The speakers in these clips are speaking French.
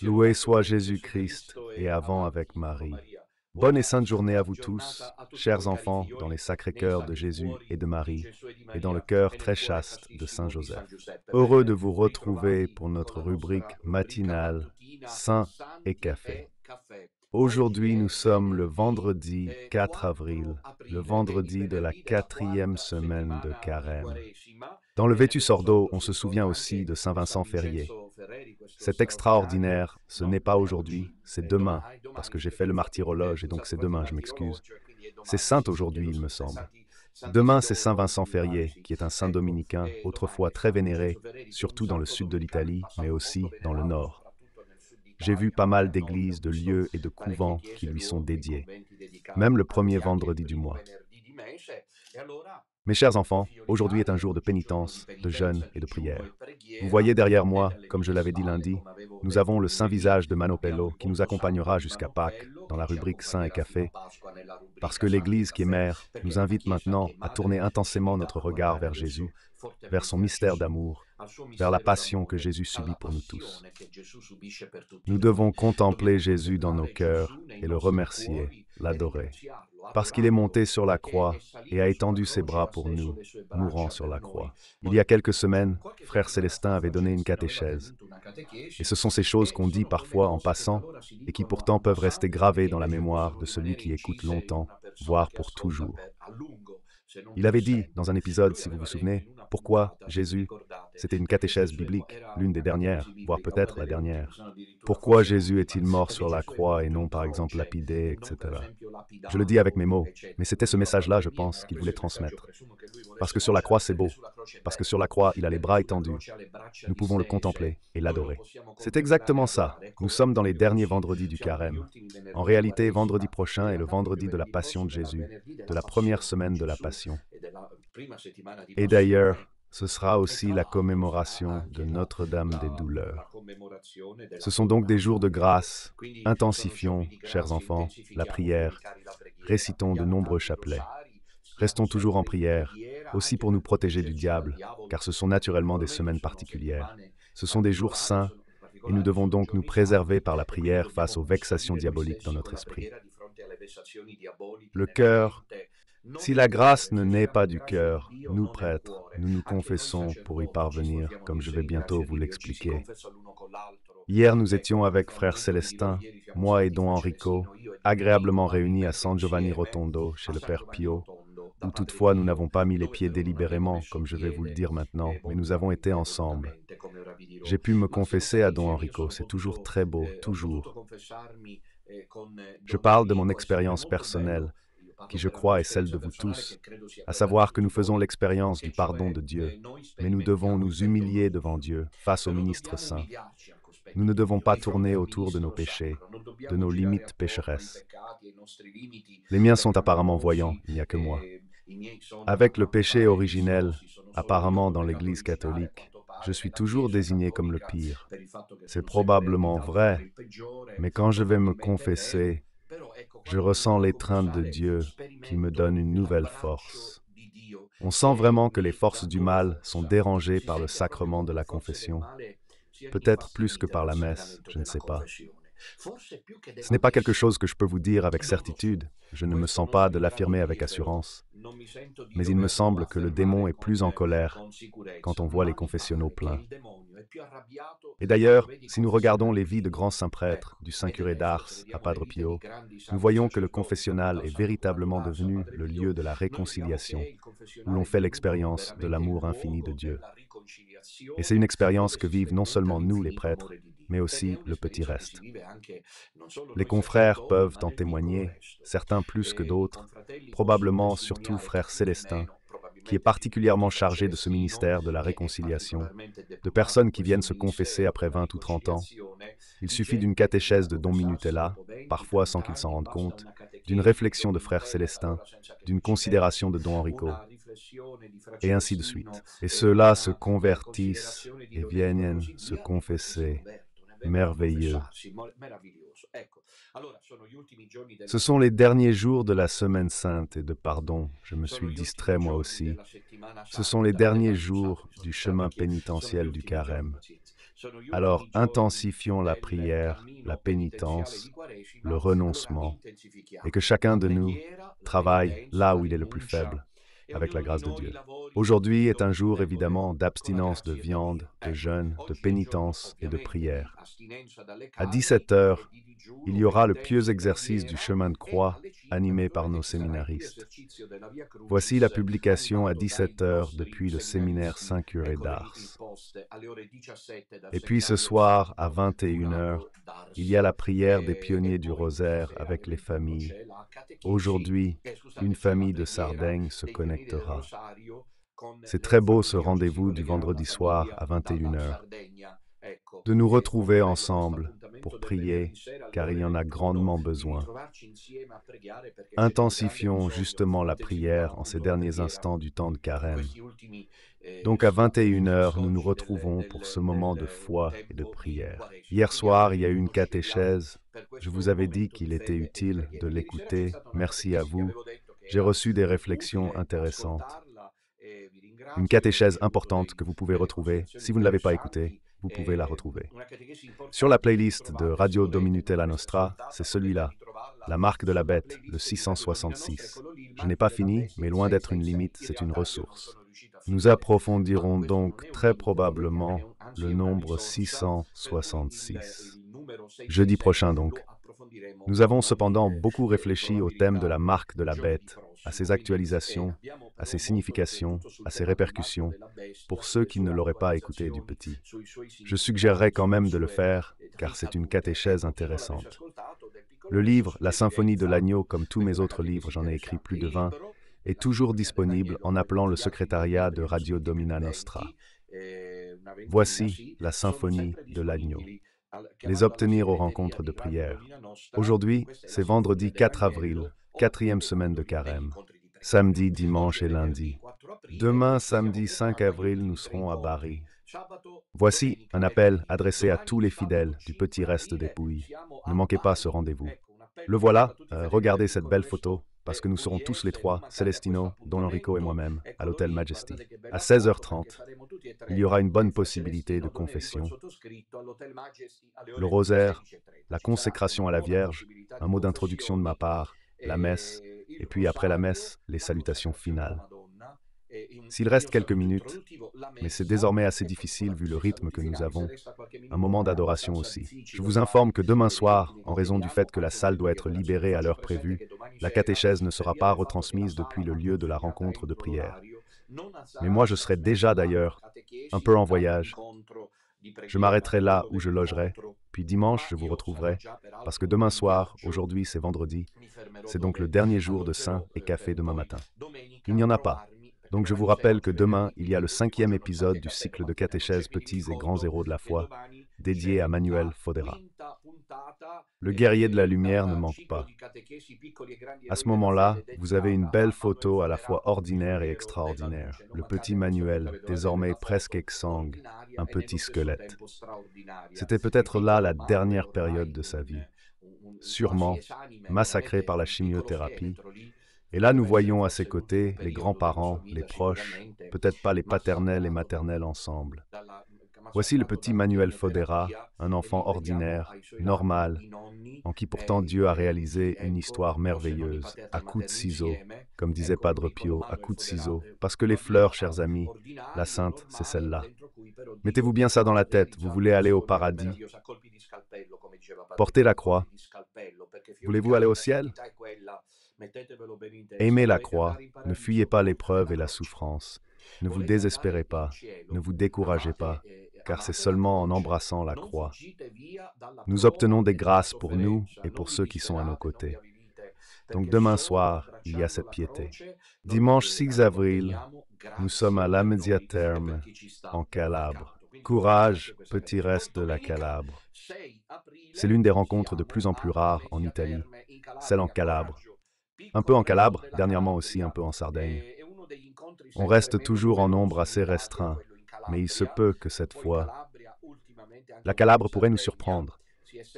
Loué soit Jésus-Christ et avant avec Marie. Bonne et sainte journée à vous tous, chers enfants, dans les sacrés cœurs de Jésus et de Marie, et dans le cœur très chaste de Saint Joseph. Heureux de vous retrouver pour notre rubrique matinale Saint et Café. Aujourd'hui, nous sommes le vendredi 4 avril, le vendredi de la 4e semaine de Carême. Dans le Vetus Ordo, on se souvient aussi de Saint Vincent Ferrier. C'est extraordinaire, ce n'est pas aujourd'hui, c'est demain, parce que j'ai fait le martyrologe et donc c'est demain, je m'excuse. C'est saint aujourd'hui, il me semble. Demain, c'est Saint Vincent Ferrier, qui est un saint dominicain, autrefois très vénéré, surtout dans le sud de l'Italie, mais aussi dans le nord. J'ai vu pas mal d'églises, de lieux et de couvents qui lui sont dédiés, même le premier vendredi du mois. Mes chers enfants, aujourd'hui est un jour de pénitence, de jeûne et de prière. Vous voyez derrière moi, comme je l'avais dit lundi, nous avons le saint visage de Manopello qui nous accompagnera jusqu'à Pâques dans la rubrique Saint et Café, parce que l'Église qui est mère nous invite maintenant à tourner intensément notre regard vers Jésus, vers son mystère d'amour, vers la passion que Jésus subit pour nous tous. Nous devons contempler Jésus dans nos cœurs et le remercier, l'adorer, parce qu'il est monté sur la croix et a étendu ses bras pour nous, mourant sur la croix. Il y a quelques semaines, frère Célestin avait donné une catéchèse. Et ce sont ces choses qu'on dit parfois en passant et qui pourtant peuvent rester gravées dans la mémoire de celui qui écoute longtemps, voire pour toujours. Il avait dit, dans un épisode, si vous vous souvenez, pourquoi Jésus, c'était une catéchèse biblique, l'une des dernières, voire peut-être la dernière. Pourquoi Jésus est-il mort sur la croix et non par exemple lapidé, etc. Je le dis avec mes mots, mais c'était ce message-là, je pense, qu'il voulait transmettre. Parce que sur la croix, c'est beau. Parce que sur la croix, il a les bras étendus. Nous pouvons le contempler et l'adorer. C'est exactement ça. Nous sommes dans les derniers vendredis du Carême. En réalité, vendredi prochain est le vendredi de la Passion de Jésus, de la première semaine de la Passion. Et d'ailleurs, ce sera aussi la commémoration de Notre-Dame des Douleurs. Ce sont donc des jours de grâce. Intensifions, chers enfants, la prière. Récitons de nombreux chapelets. Restons toujours en prière, aussi pour nous protéger du diable, car ce sont naturellement des semaines particulières. Ce sont des jours saints, et nous devons donc nous préserver par la prière face aux vexations diaboliques dans notre esprit. Le cœur, si la grâce ne naît pas du cœur, nous prêtres, nous nous confessons pour y parvenir, comme je vais bientôt vous l'expliquer. Hier, nous étions avec frère Célestin, moi et don Enrico, agréablement réunis à San Giovanni Rotondo, chez le Père Pio, où toutefois nous n'avons pas mis les pieds délibérément, comme je vais vous le dire maintenant, mais nous avons été ensemble. J'ai pu me confesser à don Enrico, c'est toujours très beau, toujours. Je parle de mon expérience personnelle, qui je crois est celle de vous tous, à savoir que nous faisons l'expérience du pardon de Dieu, mais nous devons nous humilier devant Dieu, face au ministre saint. Nous ne devons pas tourner autour de nos péchés, de nos limites pécheresses. Les miens sont apparemment voyants, il n'y a que moi. Avec le péché originel, apparemment dans l'Église catholique, je suis toujours désigné comme le pire. C'est probablement vrai, mais quand je vais me confesser, je ressens l'étreinte de Dieu qui me donne une nouvelle force. On sent vraiment que les forces du mal sont dérangées par le sacrement de la confession. Peut-être plus que par la messe, je ne sais pas. Ce n'est pas quelque chose que je peux vous dire avec certitude, je ne me sens pas de l'affirmer avec assurance, mais il me semble que le démon est plus en colère quand on voit les confessionnaux pleins. Et d'ailleurs, si nous regardons les vies de grands saints prêtres, du saint curé d'Ars à Padre Pio, nous voyons que le confessionnal est véritablement devenu le lieu de la réconciliation, où l'on fait l'expérience de l'amour infini de Dieu. Et c'est une expérience que vivent non seulement nous les prêtres, mais aussi le petit reste. Les confrères peuvent en témoigner, certains plus que d'autres, probablement surtout frère Célestin, qui est particulièrement chargé de ce ministère de la réconciliation, de personnes qui viennent se confesser après 20 ou 30 ans. Il suffit d'une catéchèse de don Minutella, parfois sans qu'ils s'en rendent compte, d'une réflexion de frère Célestin, d'une considération de don Enrico, et ainsi de suite. Et ceux-là se convertissent et viennent se confesser. Merveilleux. Ce sont les derniers jours de la Semaine Sainte et de pardon, je me suis distrait moi aussi. Ce sont les derniers jours du chemin pénitentiel du Carême. Alors intensifions la prière, la pénitence, le renoncement, et que chacun de nous travaille là où il est le plus faible, avec la grâce de Dieu. Aujourd'hui est un jour évidemment d'abstinence de viande, de jeûne, de pénitence et de prière. À 17 heures, il y aura le pieux exercice du chemin de croix animé par nos séminaristes. Voici la publication à 17 heures depuis le séminaire Saint-Curé d'Ars. Et puis ce soir, à 21 heures, il y a la prière des pionniers du rosaire avec les familles. Aujourd'hui, une famille de Sardaigne se connectera. C'est très beau ce rendez-vous du vendredi soir à 21 heures. De nous retrouver ensemble pour prier, car il y en a grandement besoin. Intensifions justement la prière en ces derniers instants du temps de carême. Donc à 21 heures, nous nous retrouvons pour ce moment de foi et de prière. Hier soir, il y a eu une catéchèse. Je vous avais dit qu'il était utile de l'écouter. Merci à vous. J'ai reçu des réflexions intéressantes. Une catéchèse importante que vous pouvez retrouver. Si vous ne l'avez pas écoutée, vous pouvez la retrouver. Sur la playlist de Radio Dominutella Nostra, c'est celui-là, La marque de la bête, le 666. Je n'ai pas fini, mais loin d'être une limite, c'est une ressource. Nous approfondirons donc très probablement le nombre 666. Jeudi prochain donc. Nous avons cependant beaucoup réfléchi au thème de la marque de la bête, à ses actualisations, à ses significations, à ses répercussions, pour ceux qui ne l'auraient pas écouté du petit. Je suggérerais quand même de le faire, car c'est une catéchèse intéressante. Le livre La Symphonie de l'Agneau, comme tous mes autres livres, j'en ai écrit plus de 20, est toujours disponible en appelant le secrétariat de Radio Domina Nostra. Voici la Symphonie de l'Agneau. Les obtenir aux rencontres de prière. Aujourd'hui, c'est vendredi 4 avril, 4e semaine de carême. Samedi, dimanche et lundi. Demain, samedi 5 avril, nous serons à Bari. Voici un appel adressé à tous les fidèles du petit reste des Pouilles. Ne manquez pas ce rendez-vous. Le voilà, regardez cette belle photo, parce que nous serons tous les trois, Celestino, Don Enrico et moi-même, à l'Hôtel Majesty. À 16h30, il y aura une bonne possibilité de confession. Le rosaire, la consécration à la Vierge, un mot d'introduction de ma part, la messe, et puis après la messe, les salutations finales. S'il reste quelques minutes, mais c'est désormais assez difficile vu le rythme que nous avons, un moment d'adoration aussi. Je vous informe que demain soir, en raison du fait que la salle doit être libérée à l'heure prévue, la catéchèse ne sera pas retransmise depuis le lieu de la rencontre de prière. Mais moi je serai déjà d'ailleurs un peu en voyage. Je m'arrêterai là où je logerai, puis dimanche je vous retrouverai, parce que demain soir, aujourd'hui c'est vendredi, c'est donc le dernier jour de Saint et Café demain matin. Il n'y en a pas. Donc je vous rappelle que demain, il y a le 5e épisode du cycle de catéchèse Petits et grands héros de la foi, dédié à Manuel Fodera. Le guerrier de la lumière ne manque pas. À ce moment-là, vous avez une belle photo à la fois ordinaire et extraordinaire. Le petit Manuel, désormais presque exsangue, un petit squelette. C'était peut-être là la dernière période de sa vie. Sûrement, massacré par la chimiothérapie. Et là, nous voyons à ses côtés les grands-parents, les proches, peut-être pas les paternels et maternels ensemble. Voici le petit Manuel Fodera, un enfant ordinaire, normal, en qui pourtant Dieu a réalisé une histoire merveilleuse, à coups de ciseaux, comme disait Padre Pio, à coups de ciseaux, parce que les fleurs, chers amis, la sainte, c'est celle-là. Mettez-vous bien ça dans la tête, vous voulez aller au paradis. Portez la croix. Voulez-vous aller au ciel? Aimez la croix, ne fuyez pas l'épreuve et la souffrance. Ne vous désespérez pas, ne vous découragez pas, car c'est seulement en embrassant la croix. Nous obtenons des grâces pour nous et pour ceux qui sont à nos côtés. Donc demain soir, il y a cette piété. Dimanche 6 avril, nous sommes à Lamezia Terme, en Calabre. Courage, petit reste de la Calabre. C'est l'une des rencontres de plus en plus rares en Italie, celle en Calabre. Un peu en Calabre, dernièrement aussi un peu en Sardaigne. On reste toujours en nombre assez restreint, mais il se peut que cette fois, la Calabre pourrait nous surprendre.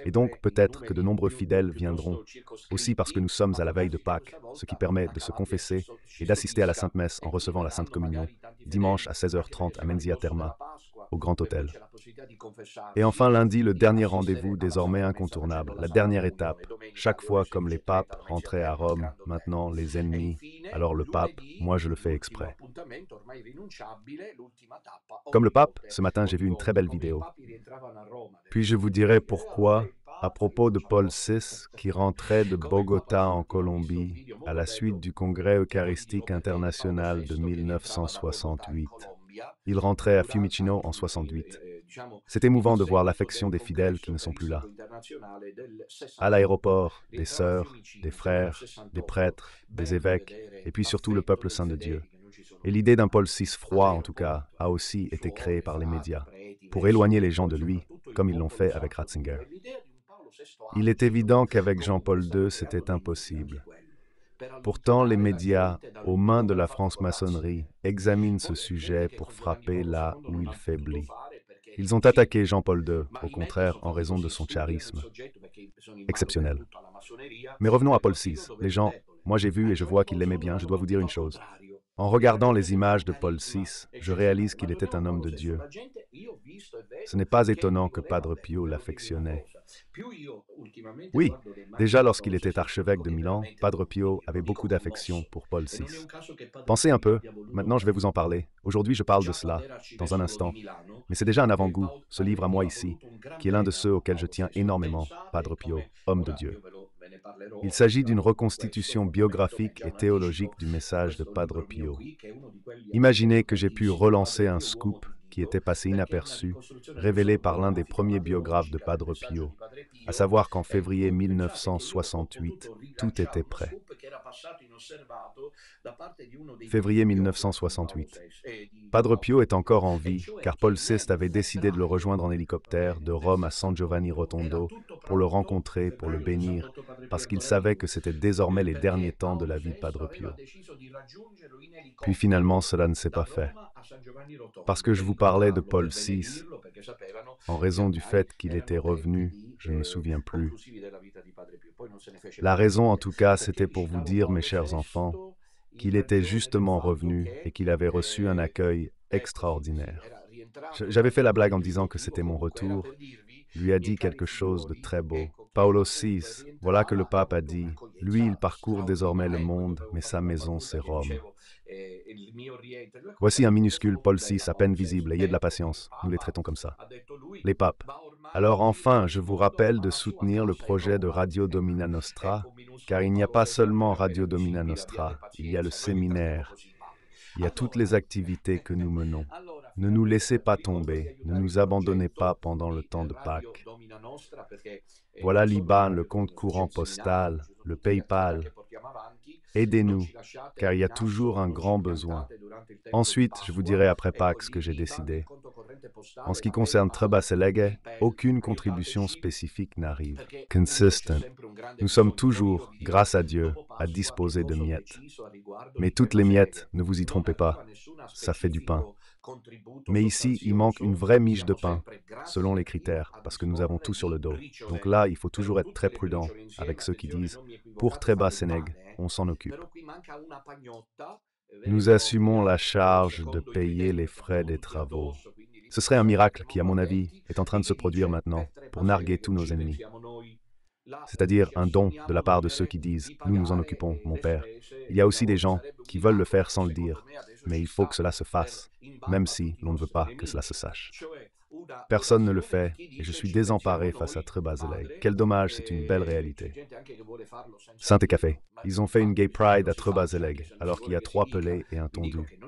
Et donc peut-être que de nombreux fidèles viendront, aussi parce que nous sommes à la veille de Pâques, ce qui permet de se confesser et d'assister à la Sainte Messe en recevant la Sainte Communion, dimanche à 16h30 à Menzia Terma, au Grand Hôtel. Et enfin lundi, le dernier rendez-vous désormais incontournable, la dernière étape. Chaque fois comme les papes rentraient à Rome, maintenant les ennemis, alors le pape, moi je le fais exprès. Comme le pape, ce matin j'ai vu une très belle vidéo. Puis je vous dirai pourquoi, à propos de Paul VI qui rentrait de Bogota en Colombie à la suite du Congrès eucharistique international de 1968. Il rentrait à Fiumicino en 68. C'est émouvant de voir l'affection des fidèles qui ne sont plus là. À l'aéroport, des sœurs, des frères, des prêtres, des évêques, et puis surtout le peuple saint de Dieu. Et l'idée d'un Paul VI froid, en tout cas, a aussi été créée par les médias, pour éloigner les gens de lui, comme ils l'ont fait avec Ratzinger. Il est évident qu'avec Jean-Paul II, c'était impossible. Pourtant, les médias, aux mains de la franc-maçonnerie, examinent ce sujet pour frapper là où il faiblit. Ils ont attaqué Jean-Paul II, au contraire, en raison de son charisme exceptionnel. Mais revenons à Paul VI. Les gens, moi j'ai vu et je vois qu'il l'aimait bien, je dois vous dire une chose. En regardant les images de Paul VI, je réalise qu'il était un homme de Dieu. Ce n'est pas étonnant que Padre Pio l'affectionnait. Oui, déjà lorsqu'il était archevêque de Milan, Padre Pio avait beaucoup d'affection pour Paul VI. Pensez un peu, maintenant je vais vous en parler. Aujourd'hui je parle de cela, dans un instant. Mais c'est déjà un avant-goût, ce livre à moi ici, qui est l'un de ceux auxquels je tiens énormément, Padre Pio, homme de Dieu. Il s'agit d'une reconstitution biographique et théologique du message de Padre Pio. Imaginez que j'ai pu relancer un scoop qui était passé inaperçu, révélé par l'un des premiers biographes de Padre Pio, à savoir qu'en février 1968, tout était prêt. Février 1968. Padre Pio est encore en vie, car Paul VI avait décidé de le rejoindre en hélicoptère de Rome à San Giovanni Rotondo pour le rencontrer, pour le bénir, parce qu'il savait que c'était désormais les derniers temps de la vie de Padre Pio. Puis finalement, cela ne s'est pas fait. Parce que je vous parlais de Paul VI, en raison du fait qu'il était revenu, je ne me souviens plus. La raison, en tout cas, c'était pour vous dire, mes chers enfants, qu'il était justement revenu et qu'il avait reçu un accueil extraordinaire. J'avais fait la blague en disant que c'était mon retour, lui a dit quelque chose de très beau. Paolo VI, voilà que le pape a dit, lui il parcourt désormais le monde, mais sa maison c'est Rome. Voici un minuscule Paul VI à peine visible, ayez de la patience, nous les traitons comme ça. Les papes. Alors enfin, je vous rappelle de soutenir le projet de Radio Domina Nostra, car il n'y a pas seulement Radio Domina Nostra, il y a le séminaire, il y a toutes les activités que nous menons. Ne nous laissez pas tomber, ne nous abandonnez pas pendant le temps de Pâques. Voilà l'IBAN, le compte courant postal, le PayPal. Aidez-nous, car il y a toujours un grand besoin. Ensuite, je vous dirai après Pâques ce que j'ai décidé. En ce qui concerne Trebaseleghe, aucune contribution spécifique n'arrive. Consistent. Nous sommes toujours, grâce à Dieu, à disposer de miettes. Mais toutes les miettes, ne vous y trompez pas, ça fait du pain. Mais ici, il manque une vraie miche de pain, selon les critères, parce que nous avons tout sur le dos. Donc là, il faut toujours être très prudent avec ceux qui disent « Pour Trebaseleghe, on s'en occupe ». Nous assumons la charge de payer les frais des travaux. Ce serait un miracle qui, à mon avis, est en train de se produire maintenant pour narguer tous nos ennemis. C'est-à-dire un don de la part de ceux qui disent « Nous nous en occupons, mon père ». Il y a aussi des gens qui veulent le faire sans le dire, mais il faut que cela se fasse, même si l'on ne veut pas que cela se sache. Personne ne le fait, et je suis désemparé face à Trebaseleghe. Quel dommage, c'est une belle réalité. Sainte et Café, ils ont fait une Gay Pride à Trebaseleghe, alors qu'il y a 3 pelés et un tondu.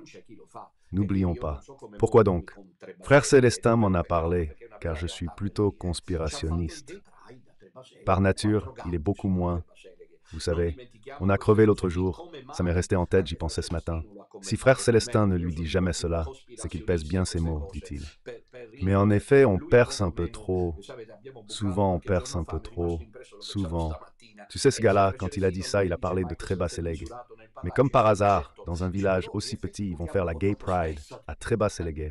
N'oublions pas. Pourquoi donc? Frère Célestin m'en a parlé, car je suis plutôt conspirationniste. Par nature, il est beaucoup moins. Vous savez, on a crevé l'autre jour, ça m'est resté en tête, j'y pensais ce matin. Si frère Célestin ne lui dit jamais cela, c'est qu'il pèse bien ses mots, dit-il. Mais en effet, on perce un peu trop. Souvent, on perce un peu trop. Souvent. Tu sais, ce gars-là, quand il a dit ça, il a parlé de Trebaseleghe. Mais comme par hasard, dans un village aussi petit, ils vont faire la Gay Pride à Trebaseleghe.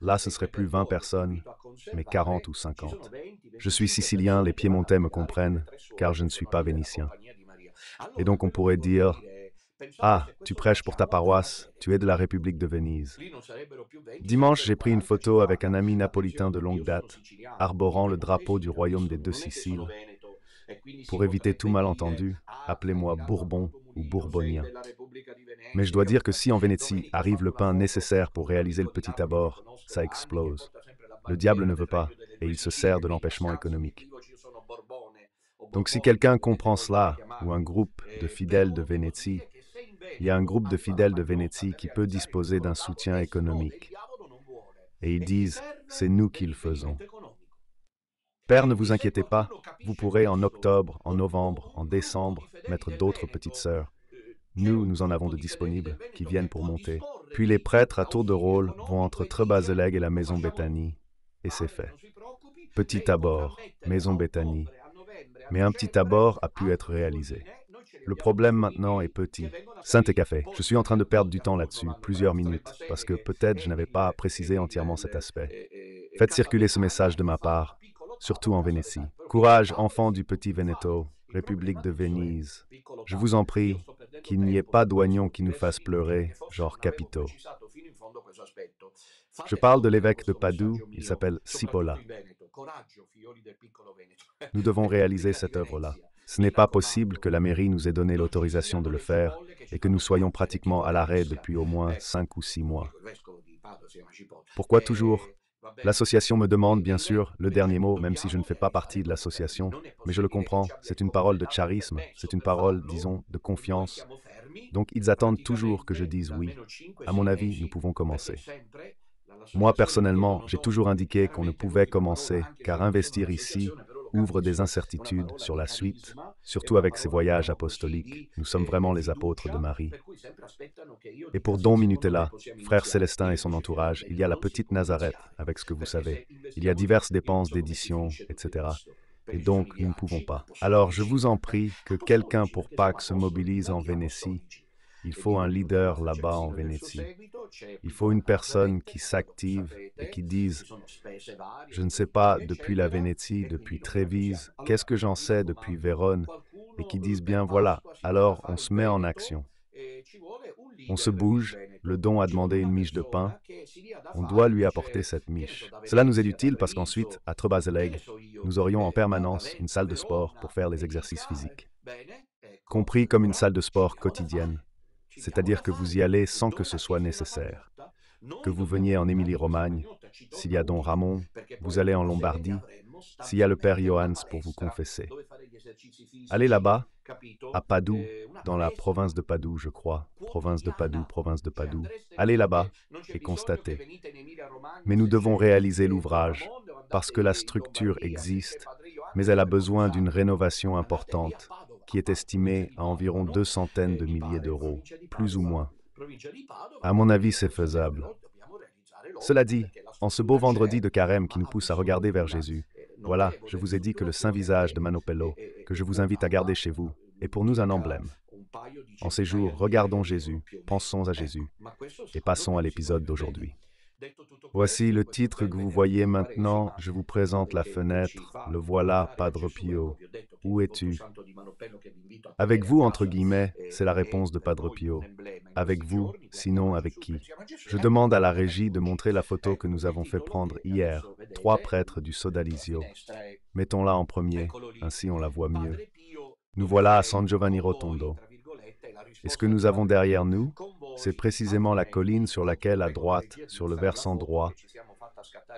Là, ce ne serait plus 20 personnes, mais 40 ou 50. Je suis sicilien, les Piémontais me comprennent, car je ne suis pas vénitien. Et donc on pourrait dire, ah, tu prêches pour ta paroisse, tu es de la République de Venise. Dimanche, j'ai pris une photo avec un ami napolitain de longue date, arborant le drapeau du royaume des deux Siciles. Pour éviter tout malentendu, appelez-moi Bourbon ou Bourbonien. Mais je dois dire que si en Vénétie arrive le pain nécessaire pour réaliser le petit abord, ça explose. Le diable ne veut pas, et il se sert de l'empêchement économique. Donc si quelqu'un comprend cela, ou un groupe de fidèles de Vénétie, il y a un groupe de fidèles de Vénétie qui peut disposer d'un soutien économique. Et ils disent, c'est nous qui le faisons. Père, ne vous inquiétez pas, vous pourrez en octobre, en novembre, en décembre, mettre d'autres petites sœurs. Nous en avons de disponibles qui viennent pour monter. Puis les prêtres à tour de rôle vont entre Trebazeleg et la maison Béthanie, et c'est fait. Petit abord, maison Béthanie. Mais un petit abord a pu être réalisé. Le problème maintenant est petit. Saint et café, je suis en train de perdre du temps là-dessus, plusieurs minutes, parce que peut-être je n'avais pas précisé entièrement cet aspect. Faites circuler ce message de ma part, surtout en Vénétie. Courage, enfants du petit Veneto, République de Venise. Je vous en prie, qu'il n'y ait pas d'oignon qui nous fasse pleurer, genre Capito. Je parle de l'évêque de Padoue, il s'appelle Cipolla. Nous devons réaliser cette œuvre-là. Ce n'est pas possible que la mairie nous ait donné l'autorisation de le faire et que nous soyons pratiquement à l'arrêt depuis au moins 5 ou 6 mois. Pourquoi toujours? L'association me demande, bien sûr, le dernier mot, même si je ne fais pas partie de l'association, mais je le comprends, c'est une parole de charisme, c'est une parole, disons, de confiance. Donc ils attendent toujours que je dise oui. À mon avis, nous pouvons commencer. Moi, personnellement, j'ai toujours indiqué qu'on ne pouvait commencer, car investir ici ouvre des incertitudes sur la suite, surtout avec ces voyages apostoliques. Nous sommes vraiment les apôtres de Marie. Et pour Don Minutella, frère Célestin et son entourage, il y a la petite Nazareth, avec ce que vous savez. Il y a diverses dépenses d'édition, etc. Et donc, nous ne pouvons pas. Alors, je vous en prie que quelqu'un pour Pâques se mobilise en Vénétie. Il faut un leader là-bas en Vénétie. Il faut une personne qui s'active et qui dise « Je ne sais pas depuis la Vénétie, depuis Trévise, qu'est-ce que j'en sais depuis Vérone ?» et qui dise bien « Voilà, alors on se met en action. On se bouge, le don a demandé une miche de pain, on doit lui apporter cette miche. Cela nous est utile parce qu'ensuite, à Trebazeleg, nous aurions en permanence une salle de sport pour faire les exercices physiques, compris comme une salle de sport quotidienne. C'est-à-dire que vous y allez sans que ce soit nécessaire. Que vous veniez en Émilie-Romagne, s'il y a Don Ramon, vous allez en Lombardie, s'il y a le Père Johannes pour vous confesser. Allez là-bas, à Padoue, dans la province de Padoue, je crois, province de Padoue, province de Padoue. Allez là-bas et constatez. Mais nous devons réaliser l'ouvrage, parce que la structure existe, mais elle a besoin d'une rénovation importante, qui est estimée à environ 200 de milliers d'euros, plus ou moins. À mon avis, c'est faisable. Cela dit, en ce beau vendredi de carême qui nous pousse à regarder vers Jésus, voilà, je vous ai dit que le saint visage de Manopello, que je vous invite à garder chez vous, est pour nous un emblème. En ces jours, regardons Jésus, pensons à Jésus, et passons à l'épisode d'aujourd'hui. Voici le titre que vous voyez maintenant, je vous présente la fenêtre, le voilà, Padre Pio. Où es-tu? Avec vous, entre guillemets, c'est la réponse de Padre Pio. Avec vous, sinon avec qui? Je demande à la régie de montrer la photo que nous avons fait prendre hier, 3 prêtres du Sodalizio. Mettons-la en premier, ainsi on la voit mieux. Nous voilà à San Giovanni Rotondo. Et ce que nous avons derrière nous, c'est précisément la colline sur laquelle, à droite, sur le versant droit,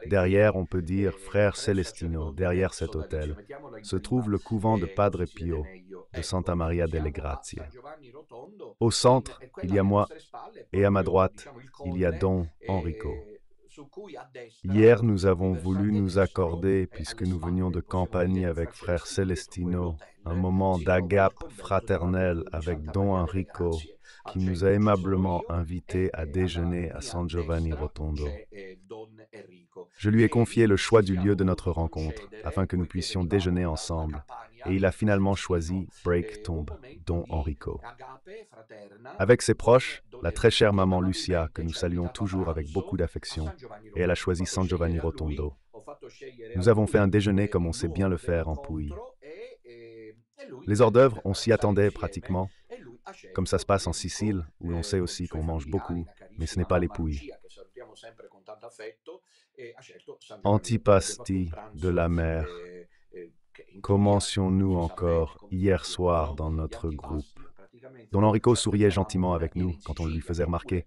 derrière, on peut dire Frère Celestino, derrière cet hôtel, se trouve le couvent de Padre Pio, de Santa Maria delle Grazie. Au centre, il y a moi, et à ma droite, il y a Don Enrico. Hier, nous avons voulu nous accorder, puisque nous venions de campagne avec Frère Celestino, un moment d'agape fraternelle avec Don Enrico, qui nous a aimablement invités à déjeuner à San Giovanni Rotondo. Je lui ai confié le choix du lieu de notre rencontre, afin que nous puissions déjeuner ensemble, et il a finalement choisi Break Tombe, Don Enrico. Avec ses proches, la très chère maman Lucia, que nous saluons toujours avec beaucoup d'affection, et elle a choisi San Giovanni Rotondo. Nous avons fait un déjeuner comme on sait bien le faire en Pouille. Les hors-d'œuvre, on s'y attendait pratiquement, comme ça se passe en Sicile, où l'on sait aussi qu'on mange beaucoup, mais ce n'est pas les Pouilles. Antipasti de la mer. Commencions-nous encore hier soir dans notre groupe. Don Enrico souriait gentiment avec nous quand on le lui faisait remarquer,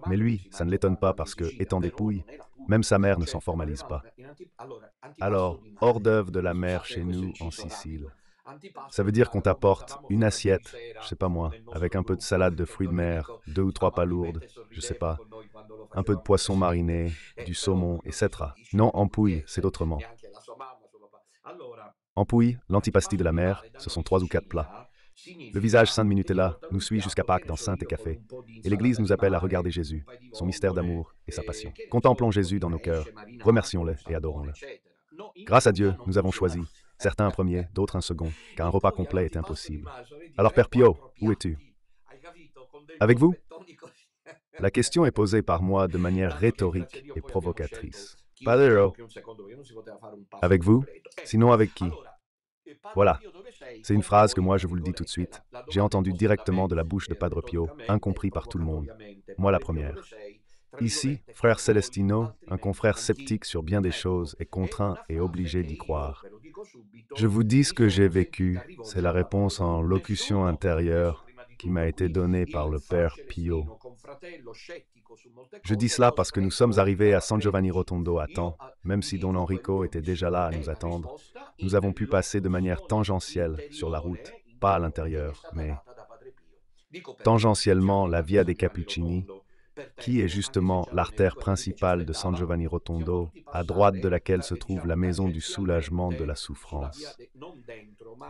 mais lui, ça ne l'étonne pas parce que, étant des Pouilles, même sa mère ne s'en formalise pas. Alors, hors d'œuvre de la mer chez nous en Sicile. Ça veut dire qu'on t'apporte une assiette, je sais pas moi, avec un peu de salade de fruits de mer, 2 ou 3 palourdes, je sais pas, un peu de poisson mariné, du saumon, etc. Non, ampouille, c'est autrement. Ampouille, l'antipasti de la mer, ce sont 3 ou 4 plats. Le visage saint de Minutella nous suit jusqu'à Pâques dans Sainte et Café, et l'Église nous appelle à regarder Jésus, son mystère d'amour et sa passion. Contemplons Jésus dans nos cœurs, remercions-le et adorons-le. Grâce à Dieu, nous avons choisi, certains un premier, d'autres un second, car un repas complet est impossible. Alors Père Pio, où es-tu? Avec vous? La question est posée par moi de manière rhétorique et provocatrice. Padre, avec vous? Sinon avec qui? Voilà, c'est une phrase que moi je vous le dis tout de suite. J'ai entendu directement de la bouche de Padre Pio, incompris par tout le monde. Moi la première. Ici, frère Celestino, un confrère sceptique sur bien des choses, est contraint et obligé d'y croire. Je vous dis ce que j'ai vécu, c'est la réponse en locution intérieure qui m'a été donnée par le Père Pio. Je dis cela parce que nous sommes arrivés à San Giovanni Rotondo à temps, même si Don Enrico était déjà là à nous attendre. Nous avons pu passer de manière tangentielle sur la route, pas à l'intérieur, mais tangentiellement la Via dei Cappuccini, qui est justement l'artère principale de San Giovanni Rotondo, à droite de laquelle se trouve la maison du soulagement de la souffrance.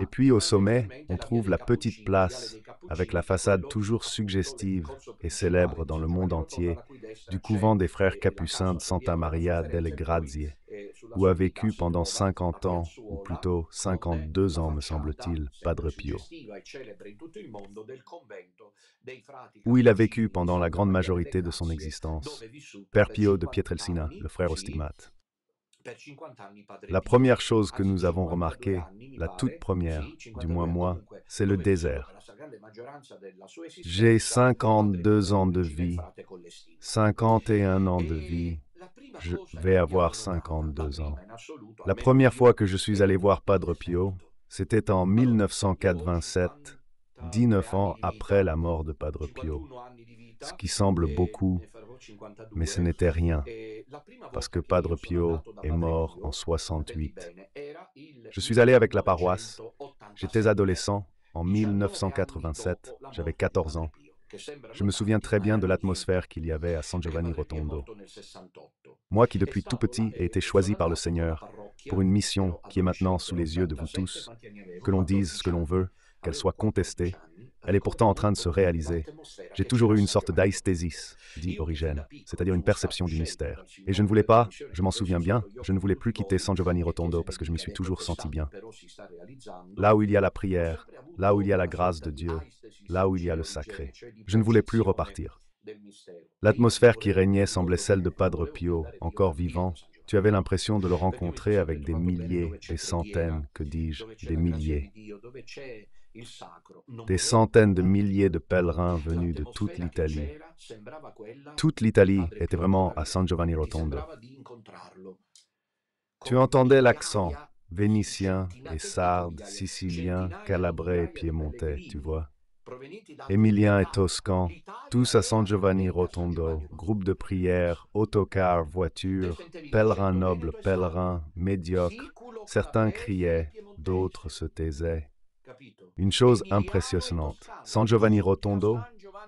Et puis au sommet, on trouve la petite place, avec la façade toujours suggestive et célèbre dans le monde entier, du couvent des frères capucins de Santa Maria delle Grazie, où a vécu pendant 50 ans, ou plutôt 52 ans me semble-t-il, Padre Pio. Où il a vécu pendant la grande majorité de son existence, Père Pio de Pietrelcina, le frère au stigmate. La première chose que nous avons remarquée, la toute première, du moins moi, c'est le désert. J'ai 52 ans de vie, 51 ans de vie, je vais avoir 52 ans. La première fois que je suis allé voir Padre Pio, c'était en 1987, 19 ans après la mort de Padre Pio, ce qui semble beaucoup, mais ce n'était rien, parce que Padre Pio est mort en 68. Je suis allé avec la paroisse, j'étais adolescent, en 1987, j'avais 14 ans. Je me souviens très bien de l'atmosphère qu'il y avait à San Giovanni Rotondo. Moi qui depuis tout petit ai été choisi par le Seigneur pour une mission qui est maintenant sous les yeux de vous tous, que l'on dise ce que l'on veut, qu'elle soit contestée, elle est pourtant en train de se réaliser. J'ai toujours eu une sorte d'aïsthésis, dit Origène, c'est-à-dire une perception du mystère. Et je ne voulais pas, je m'en souviens bien, je ne voulais plus quitter San Giovanni Rotondo parce que je m'y suis toujours senti bien. Là où il y a la prière, là où il y a la grâce de Dieu, là où il y a le sacré. Je ne voulais plus repartir. L'atmosphère qui régnait semblait celle de Padre Pio, encore vivant. Tu avais l'impression de le rencontrer avec des milliers, des centaines, que dis-je, des milliers. Des centaines de milliers de pèlerins venus de toute l'Italie. Toute l'Italie était vraiment à San Giovanni Rotondo. Tu entendais l'accent vénitien et sarde, sicilien, calabrais et piémontais, tu vois. Émilien et toscan, tous à San Giovanni Rotondo, groupe de prière, autocar, voiture, pèlerins nobles, pèlerins, médiocres. Certains criaient, d'autres se taisaient. Une chose impressionnante, San Giovanni Rotondo,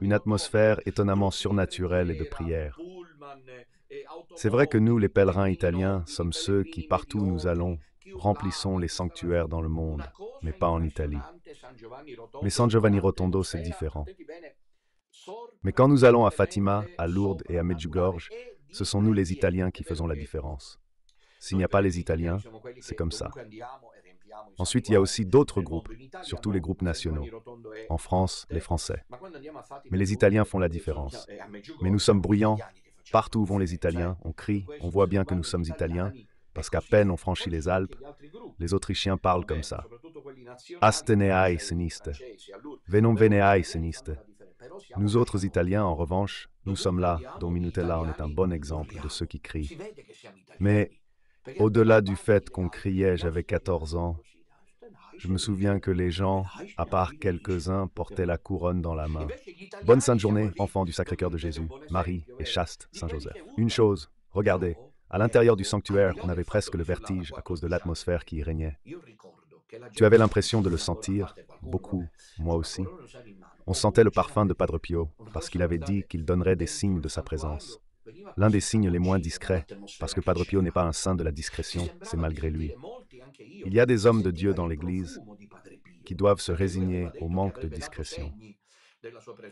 une atmosphère étonnamment surnaturelle et de prière. C'est vrai que nous, les pèlerins italiens, sommes ceux qui, partout où nous allons, remplissons les sanctuaires dans le monde, mais pas en Italie. Mais San Giovanni Rotondo, c'est différent. Mais quand nous allons à Fatima, à Lourdes et à Medjugorje, ce sont nous les Italiens qui faisons la différence. S'il n'y a pas les Italiens, c'est comme ça. Ensuite, il y a aussi d'autres groupes, surtout les groupes nationaux. En France, les Français. Mais les Italiens font la différence. Mais nous sommes bruyants. Partout où vont les Italiens, on crie, on voit bien que nous sommes Italiens, parce qu'à peine on franchit les Alpes, les Autrichiens parlent comme ça. Asteneai seniste. Venum veneai seniste. Nous autres Italiens, en revanche, nous sommes là, dont Minutella en est un bon exemple de ceux qui crient. Mais au-delà du fait qu'on criait, j'avais 14 ans, je me souviens que les gens, à part quelques-uns, portaient la couronne dans la main. Bonne sainte journée, enfants du Sacré-Cœur de Jésus, Marie et chaste Saint-Joseph. Une chose, regardez, à l'intérieur du sanctuaire, on avait presque le vertige à cause de l'atmosphère qui y régnait. Tu avais l'impression de le sentir, beaucoup, moi aussi. On sentait le parfum de Padre Pio, parce qu'il avait dit qu'il donnerait des signes de sa présence. L'un des signes les moins discrets, parce que Padre Pio n'est pas un saint de la discrétion, c'est malgré lui. Il y a des hommes de Dieu dans l'Église qui doivent se résigner au manque de discrétion.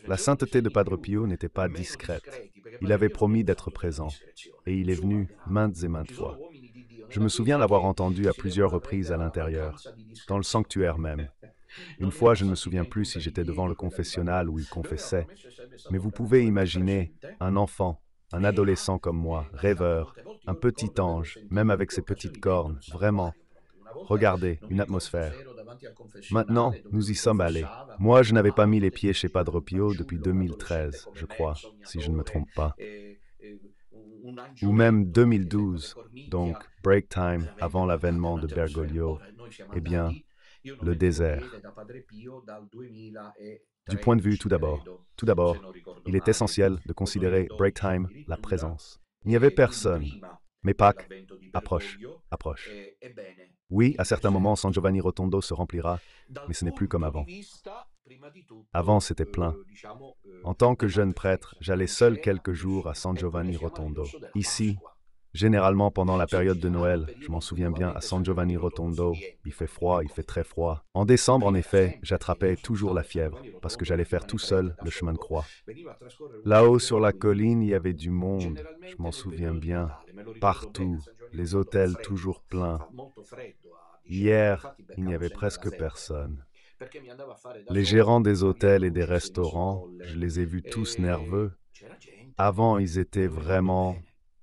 La sainteté de Padre Pio n'était pas discrète. Il avait promis d'être présent, et il est venu maintes et maintes fois. Je me souviens l'avoir entendu à plusieurs reprises à l'intérieur, dans le sanctuaire même. Une fois, je ne me souviens plus si j'étais devant le confessionnal où il confessait, mais vous pouvez imaginer un enfant, un adolescent comme moi, rêveur, un petit ange, même avec ses petites cornes, vraiment. Regardez, une atmosphère. Maintenant, nous y sommes allés. Moi, je n'avais pas mis les pieds chez Padre Pio depuis 2013, je crois, si je ne me trompe pas. Ou même 2012, donc break time avant l'avènement de Bergoglio. Eh bien, le désert. Du point de vue, tout d'abord, il est essentiel de considérer break time la présence. Il n'y avait personne, mais Pâques approche, approche. Oui, à certains moments, San Giovanni Rotondo se remplira, mais ce n'est plus comme avant. Avant, c'était plein. En tant que jeune prêtre, j'allais seul quelques jours à San Giovanni Rotondo. Ici, généralement pendant la période de Noël, je m'en souviens bien, à San Giovanni Rotondo, il fait froid, il fait très froid. En décembre, en effet, j'attrapais toujours la fièvre, parce que j'allais faire tout seul le chemin de croix. Là-haut sur la colline, il y avait du monde, je m'en souviens bien, partout, les hôtels toujours pleins. Hier, il n'y avait presque personne. Les gérants des hôtels et des restaurants, je les ai vus tous nerveux. Avant, ils étaient vraiment...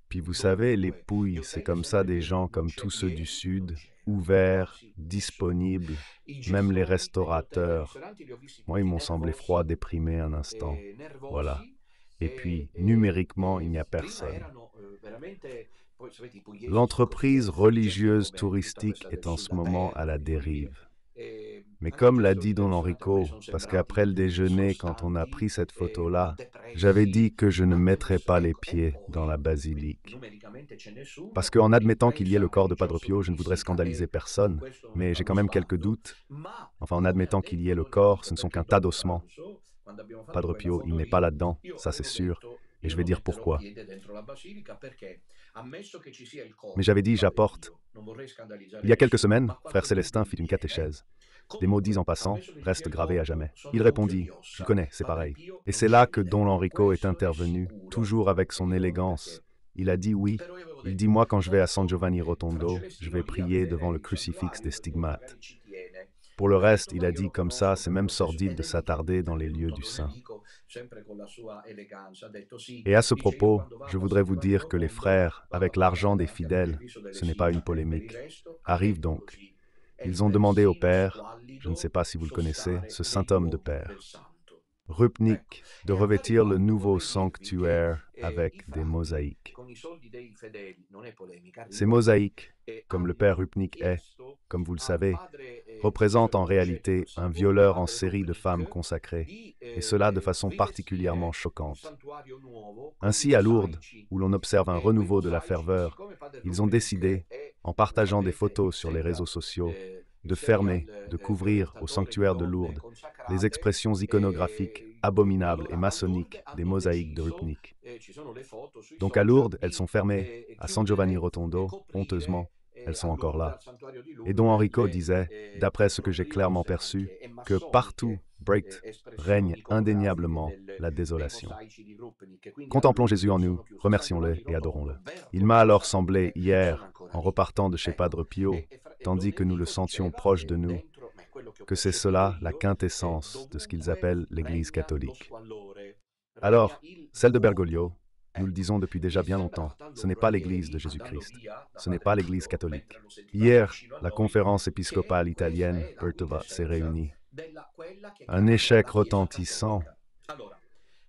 Puis vous savez, les Pouilles, c'est comme ça des gens comme tous ceux du Sud, ouverts, disponibles, même les restaurateurs. Moi, ils m'ont semblé froids, déprimés un instant. Voilà. Et puis, numériquement, il n'y a personne. L'entreprise religieuse touristique est en ce moment à la dérive. Mais comme l'a dit Don Enrico, parce qu'après le déjeuner, quand on a pris cette photo-là, j'avais dit que je ne mettrais pas les pieds dans la basilique. Parce qu'en admettant qu'il y ait le corps de Padre Pio, je ne voudrais scandaliser personne, mais j'ai quand même quelques doutes. Enfin, en admettant qu'il y ait le corps, ce ne sont qu'un tas d'ossements. Padre Pio, il n'est pas là-dedans, ça c'est sûr, et je vais dire pourquoi. Mais j'avais dit, j'apporte. Il y a quelques semaines, frère Célestin fit une catéchèse. Des mots dits en passant restent gravés à jamais. Il répondit, je le connais, c'est pareil. Et c'est là que Don Enrico est intervenu, toujours avec son élégance. Il a dit oui. Il dit, moi, quand je vais à San Giovanni Rotondo, je vais prier devant le crucifix des stigmates. Pour le reste, il a dit comme ça, c'est même sordide de s'attarder dans les lieux du saint. Et à ce propos, je voudrais vous dire que les frères, avec l'argent des fidèles, ce n'est pas une polémique, arrivent donc. Ils ont demandé au Père, je ne sais pas si vous le connaissez, ce saint homme de Père, Rupnik, de revêtir le nouveau sanctuaire avec des mosaïques. Ces mosaïques, comme le Père Rupnik est, comme vous le savez, représentent en réalité un violeur en série de femmes consacrées, et cela de façon particulièrement choquante. Ainsi, à Lourdes, où l'on observe un renouveau de la ferveur, ils ont décidé, en partageant des photos sur les réseaux sociaux, de fermer, de couvrir au sanctuaire de Lourdes les expressions iconographiques, abominables et maçonniques des mosaïques de Rupnik. Donc à Lourdes, elles sont fermées, à San Giovanni Rotondo, honteusement, elles sont encore là. Et Don Enrico disait, d'après ce que j'ai clairement perçu, que partout, Brecht, règne indéniablement la désolation. Contemplons Jésus en nous, remercions-le et adorons-le. Il m'a alors semblé hier, en repartant de chez Padre Pio, tandis que nous le sentions proche de nous, que c'est cela la quintessence de ce qu'ils appellent l'Église catholique. Alors, celle de Bergoglio, nous le disons depuis déjà bien longtemps, ce n'est pas l'Église de Jésus-Christ, ce n'est pas l'Église catholique. Hier, la conférence épiscopale italienne, Pertova, s'est réunie. Un échec retentissant,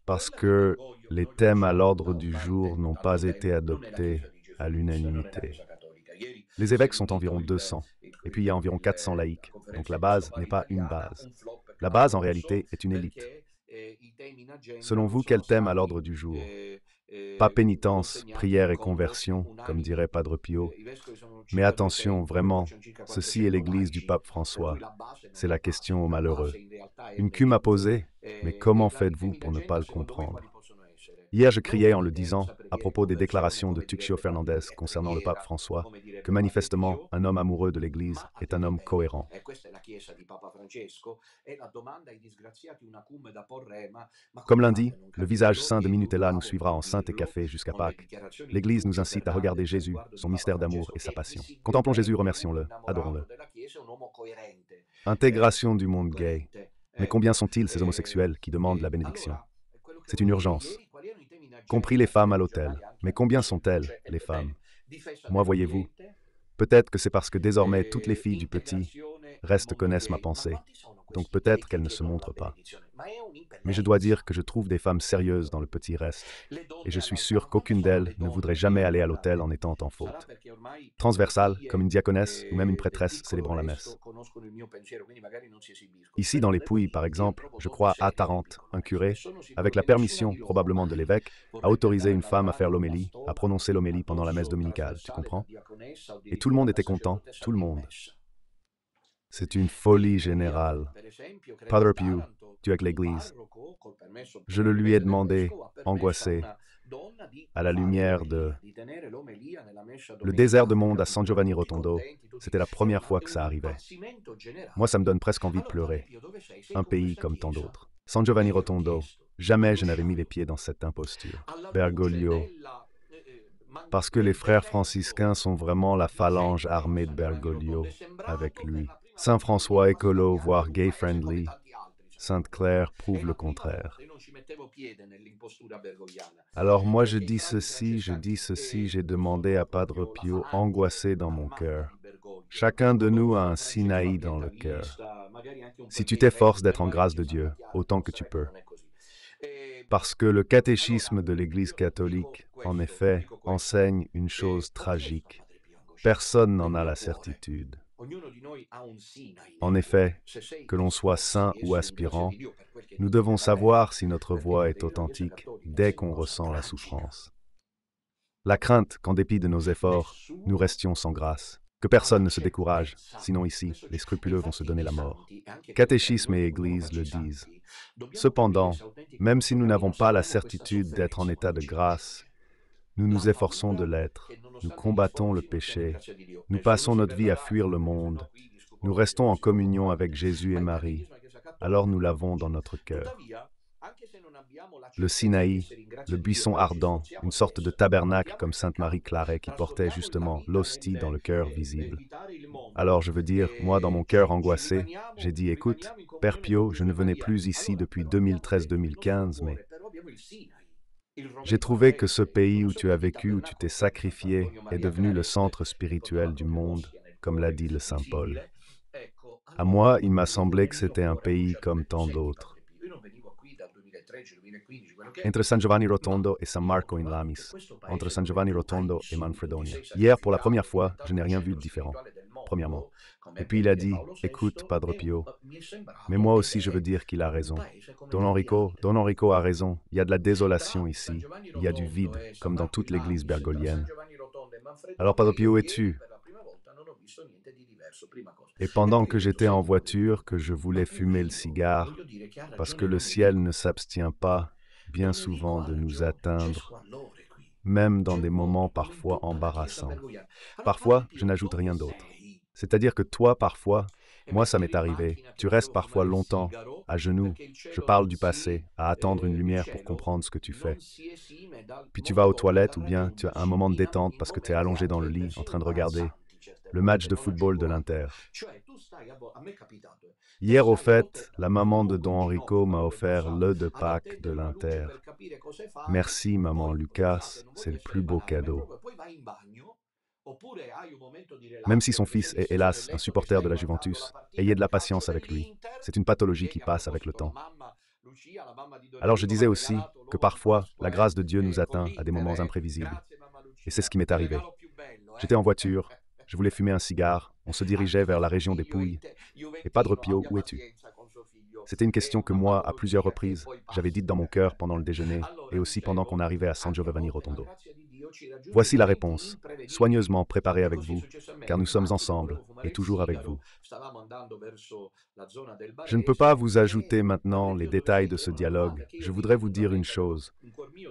parce que les thèmes à l'ordre du jour n'ont pas été adoptés à l'unanimité. Les évêques sont environ 200, et puis il y a environ 400 laïcs, donc la base n'est pas une base. La base, en réalité, est une élite. Selon vous, quel thème à l'ordre du jour? Pas pénitence, prière et conversion, comme dirait Padre Pio, Mais attention, vraiment, ceci est l'église du pape François. C'est la question aux malheureux. Une Q m'a posé, mais comment faites-vous pour ne pas le comprendre? Hier, je criais en le disant, à propos des déclarations de Tuccio Fernandez concernant le pape François, que manifestement, un homme amoureux de l'Église est un homme cohérent. Comme lundi, le visage saint de Minutella nous suivra en sainte et café jusqu'à Pâques. L'Église nous incite à regarder Jésus, son mystère d'amour et sa passion. Contemplons Jésus, remercions-le, adorons-le. Intégration du monde gay. Mais combien sont-ils ces homosexuels qui demandent la bénédiction? C'est une urgence. Compris les femmes à l'autel. Mais combien sont-elles, les femmes? Moi, voyez-vous, peut-être que c'est parce que désormais toutes les filles du petit reste connaissent ma pensée, donc peut-être qu'elles ne se montrent pas. Mais je dois dire que je trouve des femmes sérieuses dans le petit reste, et je suis sûr qu'aucune d'elles ne voudrait jamais aller à l'autel en étant en faute. Transversale, comme une diaconesse ou même une prêtresse célébrant la messe. Ici, dans les Pouilles, par exemple, je crois à Tarente, un curé, avec la permission probablement de l'évêque, a autorisé une femme à faire l'homélie, à prononcer l'homélie pendant la messe dominicale, tu comprends? Et tout le monde était content, tout le monde. C'est une folie générale. Padre Pio, Dieu avec l'Église. Je le lui ai demandé, angoissé, à la lumière de... Le désert de monde à San Giovanni Rotondo, c'était la première fois que ça arrivait. Moi, ça me donne presque envie de pleurer. Un pays comme tant d'autres. San Giovanni Rotondo, jamais je n'avais mis les pieds dans cette imposture. Bergoglio. Parce que les frères franciscains sont vraiment la phalange armée de Bergoglio avec lui. Saint François écolo, voire gay-friendly. Sainte Claire prouve le contraire. Alors moi je dis ceci, j'ai demandé à Padre Pio, angoissé dans mon cœur. Chacun de nous a un Sinaï dans le cœur. Si tu t'efforces d'être en grâce de Dieu, autant que tu peux. Parce que le catéchisme de l'Église catholique, en effet, enseigne une chose tragique. Personne n'en a la certitude. En effet, que l'on soit saint ou aspirant, nous devons savoir si notre voie est authentique dès qu'on ressent la souffrance. La crainte qu'en dépit de nos efforts, nous restions sans grâce. Que personne ne se décourage, sinon ici, les scrupuleux vont se donner la mort. Catéchisme et Église le disent. Cependant, même si nous n'avons pas la certitude d'être en état de grâce, nous nous efforçons de l'être, nous combattons le péché, nous passons notre vie à fuir le monde, nous restons en communion avec Jésus et Marie, alors nous l'avons dans notre cœur. Le Sinaï, le buisson ardent, une sorte de tabernacle comme Sainte Marie Claret qui portait justement l'hostie dans le cœur visible. Alors je veux dire, moi dans mon cœur angoissé, j'ai dit, écoute, Père Pio, je ne venais plus ici depuis 2013-2015, mais j'ai trouvé que ce pays où tu as vécu, où tu t'es sacrifié, est devenu le centre spirituel du monde, comme l'a dit le Saint Paul. À moi, il m'a semblé que c'était un pays comme tant d'autres. Entre San Giovanni Rotondo et San Marco in Lamis, entre San Giovanni Rotondo et Manfredonia. Hier, pour la première fois, je n'ai rien vu de différent, premièrement. Et puis il a dit, écoute, Padre Pio, mais moi aussi je veux dire qu'il a raison. Don Enrico a raison, il y a de la désolation ici, il y a du vide, comme dans toute l'église bergolienne. Alors Padre Pio, où es-tu? Et pendant que j'étais en voiture, que je voulais fumer le cigare, parce que le ciel ne s'abstient pas, bien souvent, de nous atteindre, même dans des moments parfois embarrassants. Parfois, je n'ajoute rien d'autre. C'est-à-dire que toi, parfois, moi ça m'est arrivé, tu restes parfois longtemps, à genoux, je parle du passé, à attendre une lumière pour comprendre ce que tu fais. Puis tu vas aux toilettes ou bien tu as un moment de détente parce que tu es allongé dans le lit en train de regarder le match de football de l'Inter. Hier, au fait, la maman de Don Enrico m'a offert l'œuf de Pâques de l'Inter. Merci, maman Lucas, c'est le plus beau cadeau. Même si son fils est, hélas, un supporter de la Juventus, ayez de la patience avec lui. C'est une pathologie qui passe avec le temps. Alors je disais aussi que parfois, la grâce de Dieu nous atteint à des moments imprévisibles. Et c'est ce qui m'est arrivé. J'étais en voiture, je voulais fumer un cigare, on se dirigeait vers la région des Pouilles. Et Padre Pio, où es-tu? C'était une question que moi, à plusieurs reprises, j'avais dite dans mon cœur pendant le déjeuner et aussi pendant qu'on arrivait à San Giovanni Rotondo. Voici la réponse, soigneusement préparée avec vous, car nous sommes ensemble et toujours avec vous. Je ne peux pas vous ajouter maintenant les détails de ce dialogue. Je voudrais vous dire une chose.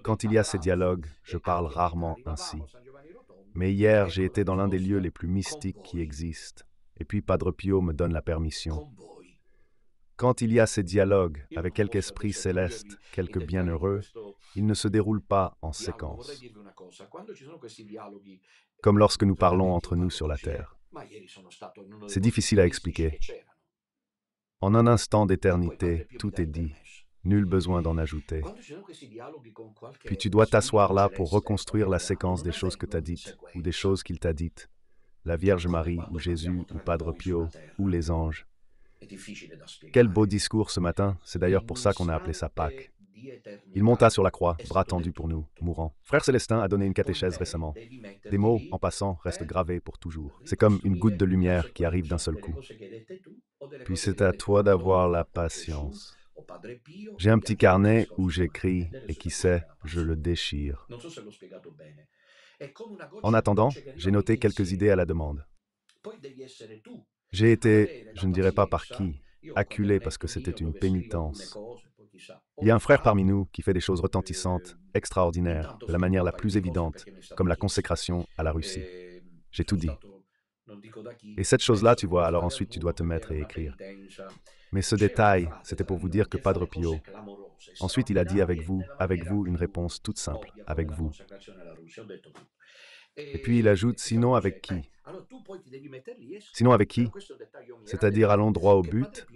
Quand il y a ces dialogues, je parle rarement ainsi. Mais hier, j'ai été dans l'un des lieux les plus mystiques qui existent. Et puis Padre Pio me donne la permission. Quand il y a ces dialogues avec quelque esprit céleste, quelque bienheureux, ils ne se déroulent pas en séquence, comme lorsque nous parlons entre nous sur la terre. C'est difficile à expliquer. En un instant d'éternité, tout est dit. Nul besoin d'en ajouter. Puis tu dois t'asseoir là pour reconstruire la séquence des choses que tu as dites, ou des choses qu'il t'a dites. La Vierge Marie, ou Jésus, ou Padre Pio, ou les anges. Quel beau discours ce matin, c'est d'ailleurs pour ça qu'on a appelé ça Pâques. Il monta sur la croix, bras tendus pour nous, mourant. Frère Célestin a donné une catéchèse récemment. Des mots, en passant, restent gravés pour toujours. C'est comme une goutte de lumière qui arrive d'un seul coup. Puis c'est à toi d'avoir la patience. J'ai un petit carnet où j'écris, et qui sait, je le déchire. En attendant, j'ai noté quelques idées à la demande. J'ai été, je ne dirais pas par qui, acculé parce que c'était une pénitence. Il y a un frère parmi nous qui fait des choses retentissantes, extraordinaires, de la manière la plus évidente, comme la consécration à la Russie. J'ai tout dit. Et cette chose-là, tu vois, alors ensuite tu dois te mettre et écrire. Mais ce détail, c'était pour vous dire que Padre Pio, ensuite il a dit avec vous, une réponse toute simple, avec vous. Et puis il ajoute, sinon avec qui? Sinon avec qui? C'est-à-dire allons droit au but,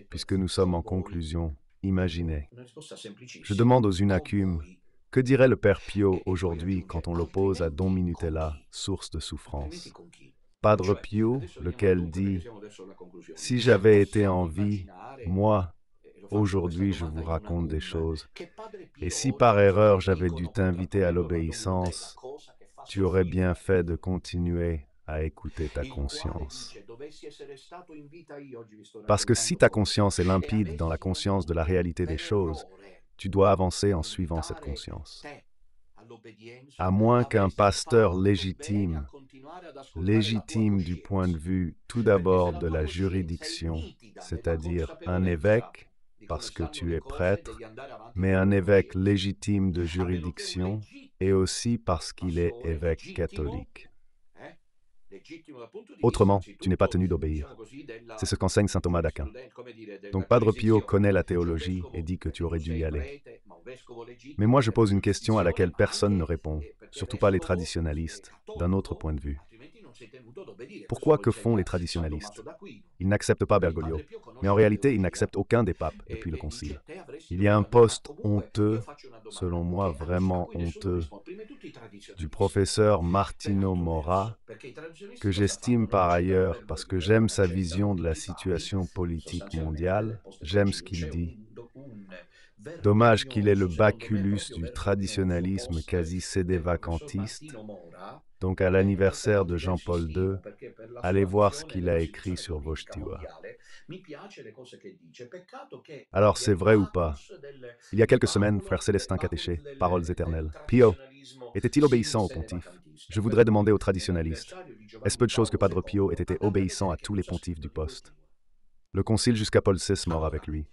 puisque nous sommes en conclusion. Imaginez. Je demande aux Unacumes, que dirait le Père Pio aujourd'hui quand on l'oppose à Don Minutella, source de souffrance? Padre Pio, lequel dit, si j'avais été en vie, moi, aujourd'hui je vous raconte des choses, et si par erreur j'avais dû t'inviter à l'obéissance, tu aurais bien fait de continuer à écouter ta conscience. Parce que si ta conscience est limpide dans la conscience de la réalité des choses, tu dois avancer en suivant cette conscience. À moins qu'un pasteur légitime du point de vue tout d'abord de la juridiction, c'est-à-dire un évêque, parce que tu es prêtre, mais un évêque légitime de juridiction, et aussi parce qu'il est évêque catholique. Autrement, tu n'es pas tenu d'obéir. C'est ce qu'enseigne saint Thomas d'Aquin. Donc Padre Pio connaît la théologie et dit que tu aurais dû y aller. Mais moi je pose une question à laquelle personne ne répond, surtout pas les traditionalistes, d'un autre point de vue. Pourquoi que font les traditionalistes? Ils n'acceptent pas Bergoglio, mais en réalité ils n'acceptent aucun des papes depuis le Concile. Il y a un poste honteux, selon moi vraiment honteux, du professeur Martino Mora, que j'estime par ailleurs parce que j'aime sa vision de la situation politique mondiale, j'aime ce qu'il dit. Dommage qu'il ait le baculus du traditionnalisme quasi sédévacantiste. Donc à l'anniversaire de Jean-Paul II, allez voir ce qu'il a écrit sur Wojtyła. Alors c'est vrai ou pas? Il y a quelques semaines, frère Célestin catéché, paroles éternelles. Pio, était-il obéissant au pontife? Je voudrais demander aux traditionalistes, est-ce peu de choses que Padre Pio ait été obéissant à tous les pontifes du poste? Le concile jusqu'à Paul VI mort avec lui.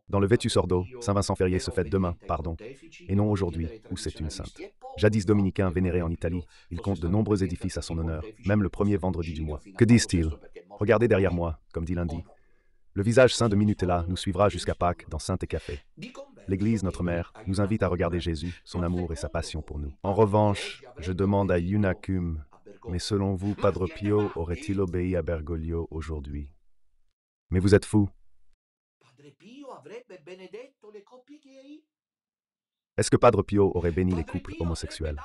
Dans le Vetus Ordo, Saint Vincent Ferrier se fête demain, et non aujourd'hui, où c'est une sainte. Jadis dominicain vénéré en Italie, il compte de nombreux édifices à son honneur, même le premier vendredi du mois. Que disent-ils? Regardez derrière moi, comme dit lundi. Le visage saint de Minutella nous suivra jusqu'à Pâques dans Sainte et Café. L'Église, notre mère, nous invite à regarder Jésus, son amour et sa passion pour nous. En revanche, je demande à Unacume, mais selon vous, Padre Pio aurait-il obéi à Bergoglio aujourd'hui? Mais vous êtes fous. Est-ce que Padre Pio aurait béni les couples homosexuels?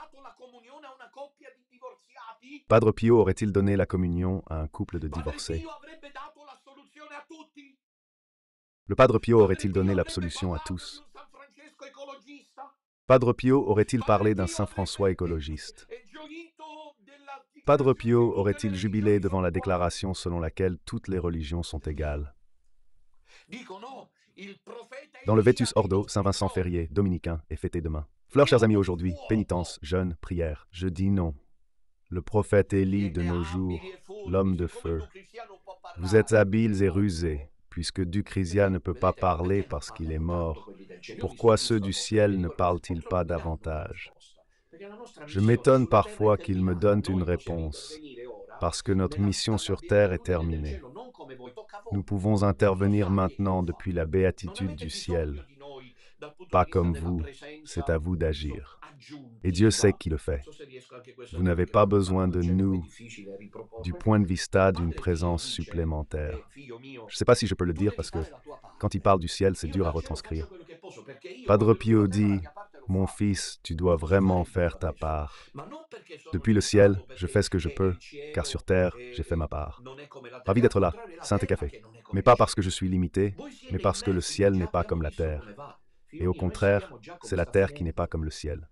Padre Pio aurait-il donné la communion à un couple de divorcés? Le Padre Pio aurait-il donné l'absolution à tous? Padre Pio aurait-il parlé d'un Saint François écologiste? Padre Pio aurait-il jubilé devant la déclaration selon laquelle toutes les religions sont égales? Dans le Vetus Ordo, Saint Vincent Ferrier, dominicain, est fêté demain. Fleurs, chers amis, aujourd'hui, pénitence, jeûne, prière. Je dis non. Le prophète Élie de nos jours, l'homme de feu. Vous êtes habiles et rusés, puisque Ducrisia ne peut pas parler parce qu'il est mort. Pourquoi ceux du ciel ne parlent-ils pas davantage? Je m'étonne parfois qu'ils me donnent une réponse, parce que notre mission sur terre est terminée. Nous pouvons intervenir maintenant depuis la béatitude du ciel. Pas comme vous, c'est à vous d'agir. Et Dieu sait qui le fait. Vous n'avez pas besoin de nous du point de vista d'une présence supplémentaire. Je ne sais pas si je peux le dire parce que quand il parle du ciel, c'est dur à retranscrire. Padre Pio dit, « Mon fils, tu dois vraiment faire ta part. Depuis le ciel, je fais ce que je peux, car sur terre, j'ai fait ma part. Ravi d'être là, Saint et Café. Mais pas parce que je suis limité, mais parce que le ciel n'est pas comme la terre. Et au contraire, c'est la terre qui n'est pas comme le ciel.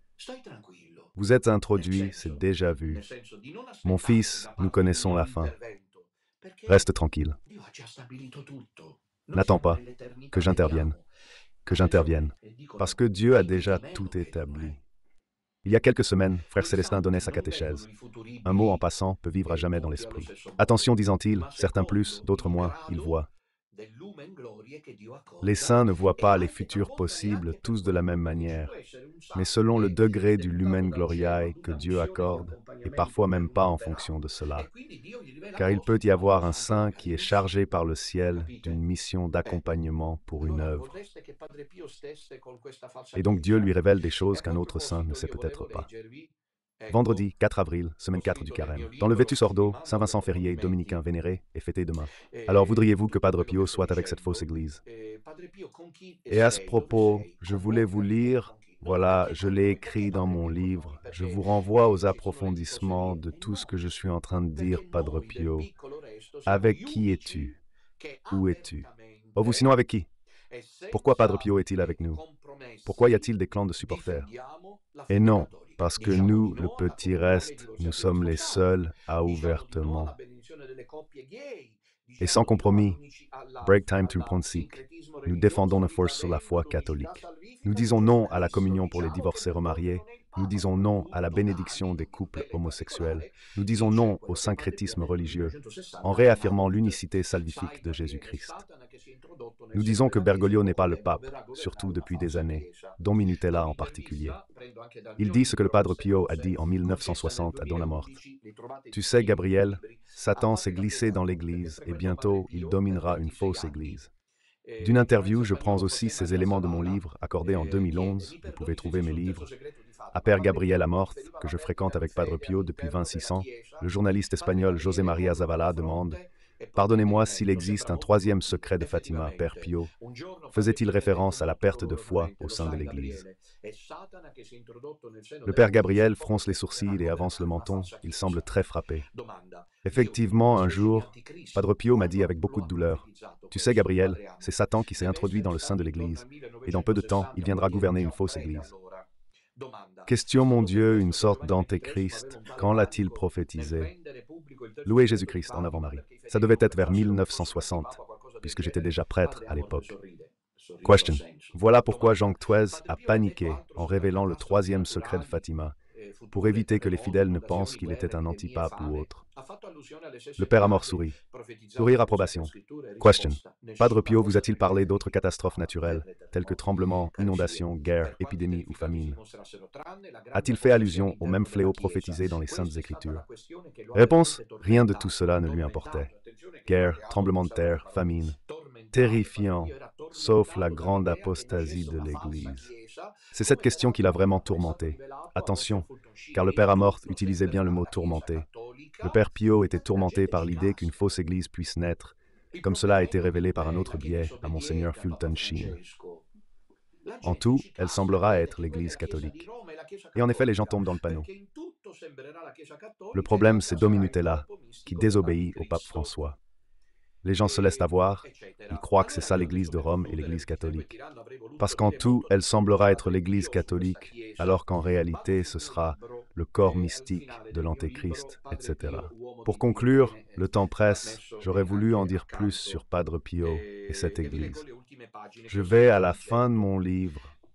Vous êtes introduit, c'est déjà vu. Mon fils, nous connaissons la fin. Reste tranquille. N'attends pas que j'intervienne, parce que Dieu a déjà tout établi. Il y a quelques semaines, Frère Célestin donnait sa catéchèse. Un mot en passant peut vivre à jamais dans l'esprit. Attention, disant-il, certains plus, d'autres moins, ils voient. Les saints ne voient pas les futurs possibles tous de la même manière, mais selon le degré du Lumen Gloriae que Dieu accorde, et parfois même pas en fonction de cela. Car il peut y avoir un saint qui est chargé par le ciel d'une mission d'accompagnement pour une œuvre. Et donc Dieu lui révèle des choses qu'un autre saint ne sait peut-être pas. Vendredi 4 avril, semaine 4 du Carême. Dans le Vetus Ordo, Saint Vincent Ferrier, dominicain vénéré, est fêté demain. Alors voudriez-vous que Padre Pio soit avec cette fausse église? Et à ce propos, je voulais vous lire, voilà, je l'ai écrit dans mon livre, je vous renvoie aux approfondissements de tout ce que je suis en train de dire, Padre Pio. Avec qui es-tu? Où es-tu? Oh, vous sinon avec qui? Pourquoi Padre Pio est-il avec nous? Pourquoi y a-t-il des clans de supporters? Et non, parce que nous, le petit reste, nous sommes les seuls à ouvertement et sans compromis, break time to Ponsic, nous défendons nos forces sur la foi catholique. Nous disons non à la communion pour les divorcés remariés, nous disons non à la bénédiction des couples homosexuels, nous disons non au syncrétisme religieux, en réaffirmant l'unicité salvifique de Jésus-Christ. Nous disons que Bergoglio n'est pas le pape, surtout depuis des années, Don Minutella en particulier. Il dit ce que le Padre Pio a dit en 1960 à Don Amorth. Tu sais, Gabriel, Satan s'est glissé dans l'Église et bientôt il dominera une fausse Église. D'une interview, je prends aussi ces éléments de mon livre, accordé en 2011, vous pouvez trouver mes livres, à Père Gabriel Amorth, que je fréquente avec Padre Pio depuis 26 ans. Le journaliste espagnol José María Zavala demande « Pardonnez-moi s'il existe un troisième secret de Fatima, Père Pio. Faisait-il référence à la perte de foi au sein de l'Église ?» Le Père Gabriel fronce les sourcils et avance le menton, il semble très frappé. Effectivement, un jour, Padre Pio m'a dit avec beaucoup de douleur, « Tu sais, Gabriel, c'est Satan qui s'est introduit dans le sein de l'Église, et dans peu de temps, il viendra gouverner une fausse Église. » Question, mon Dieu, une sorte d'antéchrist, quand l'a-t-il prophétisé? Louez Jésus-Christ en avant Marie. Ça devait être vers 1960, puisque j'étais déjà prêtre à l'époque. Question. Voilà pourquoi Jean XIII a paniqué en révélant le troisième secret de Fatima, pour éviter que les fidèles ne pensent qu'il était un antipape ou autre. Le Père Amorth sourit. Sourire approbation. Question. Padre Pio vous a-t-il parlé d'autres catastrophes naturelles, telles que tremblements, inondations, guerres, épidémies ou famines? A-t-il fait allusion au même fléau prophétisé dans les Saintes Écritures? Réponse. Rien de tout cela ne lui importait. Guerre, tremblement de terre, famine. Terrifiant, sauf la grande apostasie de l'Église. C'est cette question qui l'a vraiment tourmenté. Attention, car le Père Amorth utilisait bien le mot « tourmenté ». Le Père Pio était tourmenté par l'idée qu'une fausse Église puisse naître, comme cela a été révélé par un autre biais à Monseigneur Fulton Sheen. En tout, elle semblera être l'Église catholique. Et en effet, les gens tombent dans le panneau. Le problème, c'est Dominutella, qui désobéit au pape François. Les gens se laissent avoir, ils croient que c'est ça l'Église de Rome et l'Église catholique. Parce qu'en tout, elle semblera être l'Église catholique, alors qu'en réalité, ce sera le corps mystique de l'Antéchrist, etc. Pour conclure, le temps presse, j'aurais voulu en dire plus sur Padre Pio et cette Église. Je vais à la fin de mon livre,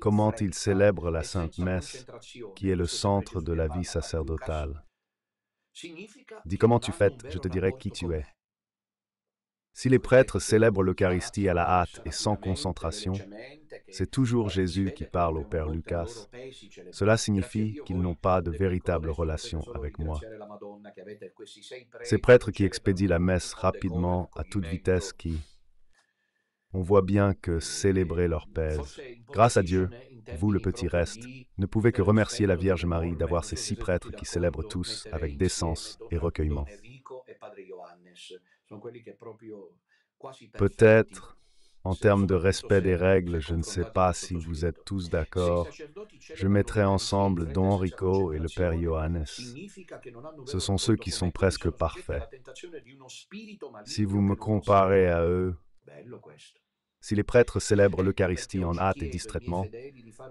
comment ils célèbrent la Sainte Messe, qui est le centre de la vie sacerdotale. Dis comment tu fêtes, je te dirai qui tu es. Si les prêtres célèbrent l'Eucharistie à la hâte et sans concentration, c'est toujours Jésus qui parle au Père Lucas. Cela signifie qu'ils n'ont pas de véritable relation avec moi. Ces prêtres qui expédient la messe rapidement, à toute vitesse, on voit bien que célébrer leur pèse. Grâce à Dieu, vous le petit reste, ne pouvez que remercier la Vierge Marie d'avoir ces 6 prêtres qui célèbrent tous avec décence et recueillement. Peut-être, en termes de respect des règles, je ne sais pas si vous êtes tous d'accord, je mettrai ensemble Don Enrico et le Père Johannes. Ce sont ceux qui sont presque parfaits. Si vous me comparez à eux, si les prêtres célèbrent l'Eucharistie en hâte et distraitement,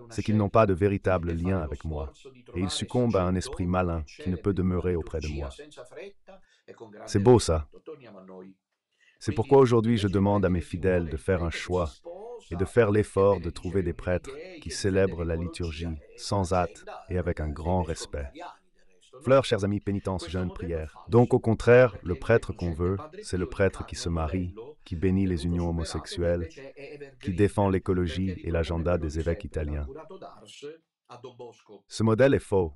c'est qu'ils n'ont pas de véritable lien avec moi, et ils succombent à un esprit malin qui ne peut demeurer auprès de moi. C'est beau ça. C'est pourquoi aujourd'hui je demande à mes fidèles de faire un choix et de faire l'effort de trouver des prêtres qui célèbrent la liturgie sans hâte et avec un grand respect. Fleurs, chers amis, pénitence, jeûne, prière. Donc au contraire, le prêtre qu'on veut, c'est le prêtre qui se marie, qui bénit les unions homosexuelles, qui défend l'écologie et l'agenda des évêques italiens. Ce modèle est faux,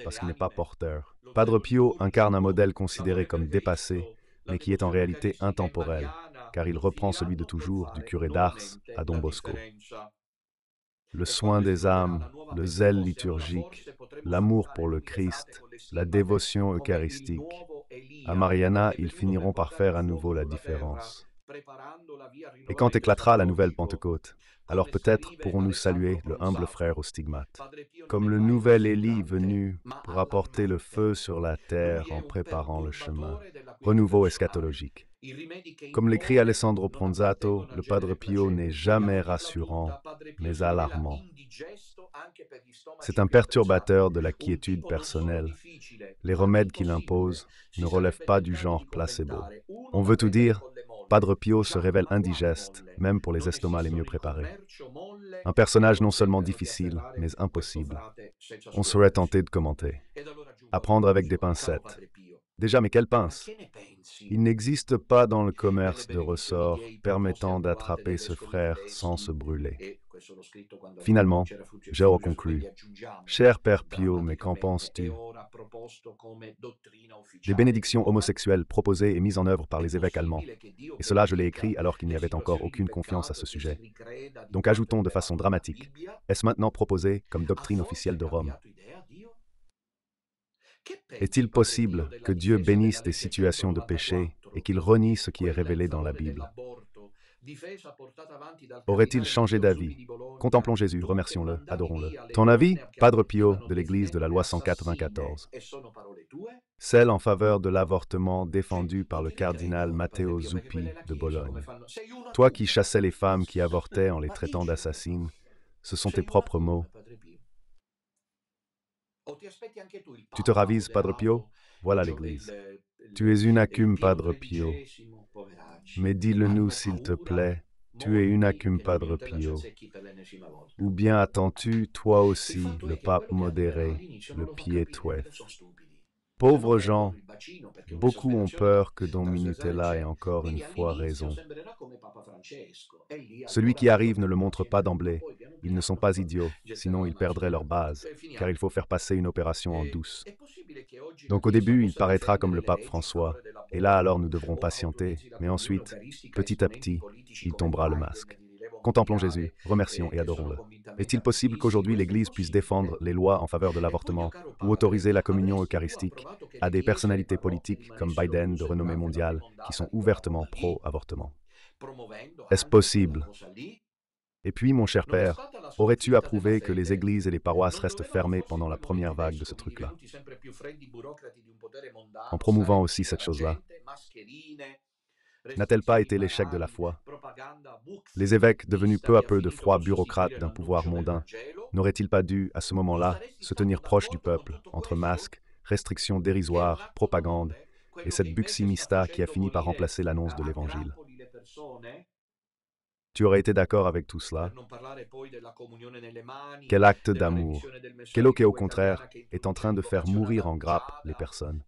parce qu'il n'est pas porteur. Padre Pio incarne un modèle considéré comme dépassé, mais qui est en réalité intemporel, car il reprend celui de toujours du curé d'Ars à Don Bosco. Le soin des âmes, le zèle liturgique, l'amour pour le Christ, la dévotion eucharistique. À Mariana, ils finiront par faire à nouveau la différence. Et quand éclatera la nouvelle Pentecôte, alors peut-être pourrons-nous saluer le humble frère au stigmate. Comme le nouvel Élie venu pour apporter le feu sur la terre en préparant le chemin. Renouveau eschatologique. Comme l'écrit Alessandro Pronzato, le Padre Pio n'est jamais rassurant, mais alarmant. C'est un perturbateur de la quiétude personnelle. Les remèdes qu'il impose ne relèvent pas du genre placebo. On veut tout dire, Padre Pio se révèle indigeste, même pour les estomacs les mieux préparés. Un personnage non seulement difficile, mais impossible. On serait tenté de commenter. À prendre avec des pincettes. Déjà, mais quelle pince? Il n'existe pas dans le commerce de ressorts permettant d'attraper ce frère sans se brûler. Finalement, j'ai conclu. Cher Père Pio, mais qu'en penses-tu? Des bénédictions homosexuelles proposées et mises en œuvre par les évêques allemands. Et cela, je l'ai écrit alors qu'il n'y avait encore aucune confiance à ce sujet. Donc ajoutons de façon dramatique. Est-ce maintenant proposé comme doctrine officielle de Rome? Est-il possible que Dieu bénisse des situations de péché et qu'il renie ce qui est révélé dans la Bible? Aurait-il changé d'avis? Contemplons Jésus, remercions-le, adorons-le. Ton avis, Padre Pio de l'Église de la loi 194. Celle en faveur de l'avortement défendue par le cardinal Matteo Zuppi de Bologne. Toi qui chassais les femmes qui avortaient en les traitant d'assassines, ce sont tes propres mots. Tu te ravises, Padre Pio? Voilà l'Église. Tu es une acume, Padre Pio. Mais dis-le-nous, s'il te plaît, tu es une acume, Padre Pio. Ou bien attends-tu, toi aussi, le pape modéré, le pied-touet? Pauvres gens, beaucoup ont peur que Don Minutella ait encore une fois raison. Celui qui arrive ne le montre pas d'emblée. Ils ne sont pas idiots, sinon ils perdraient leur base, car il faut faire passer une opération en douce. Donc au début, il paraîtra comme le pape François, et là alors nous devrons patienter, mais ensuite, petit à petit, il tombera le masque. Contemplons Jésus, remercions et adorons-le. Est-il possible qu'aujourd'hui l'Église puisse défendre les lois en faveur de l'avortement ou autoriser la communion eucharistique à des personnalités politiques comme Biden de renommée mondiale qui sont ouvertement pro-avortement? Est-ce possible? Et puis, mon cher père, aurais-tu approuvé que les églises et les paroisses restent fermées pendant la première vague de ce truc-là? En promouvant aussi cette chose-là? N'a-t-elle pas été l'échec de la foi? Les évêques, devenus peu à peu de froids bureaucrates d'un pouvoir mondain, n'auraient-ils pas dû, à ce moment-là, se tenir proches du peuple, entre masques, restrictions dérisoires, propagande, et cette buximista qui a fini par remplacer l'annonce de l'Évangile? Tu aurais été d'accord avec tout cela? Quel acte d'amour! Quel eau qui, au contraire, est en train de faire mourir en grappe les personnes.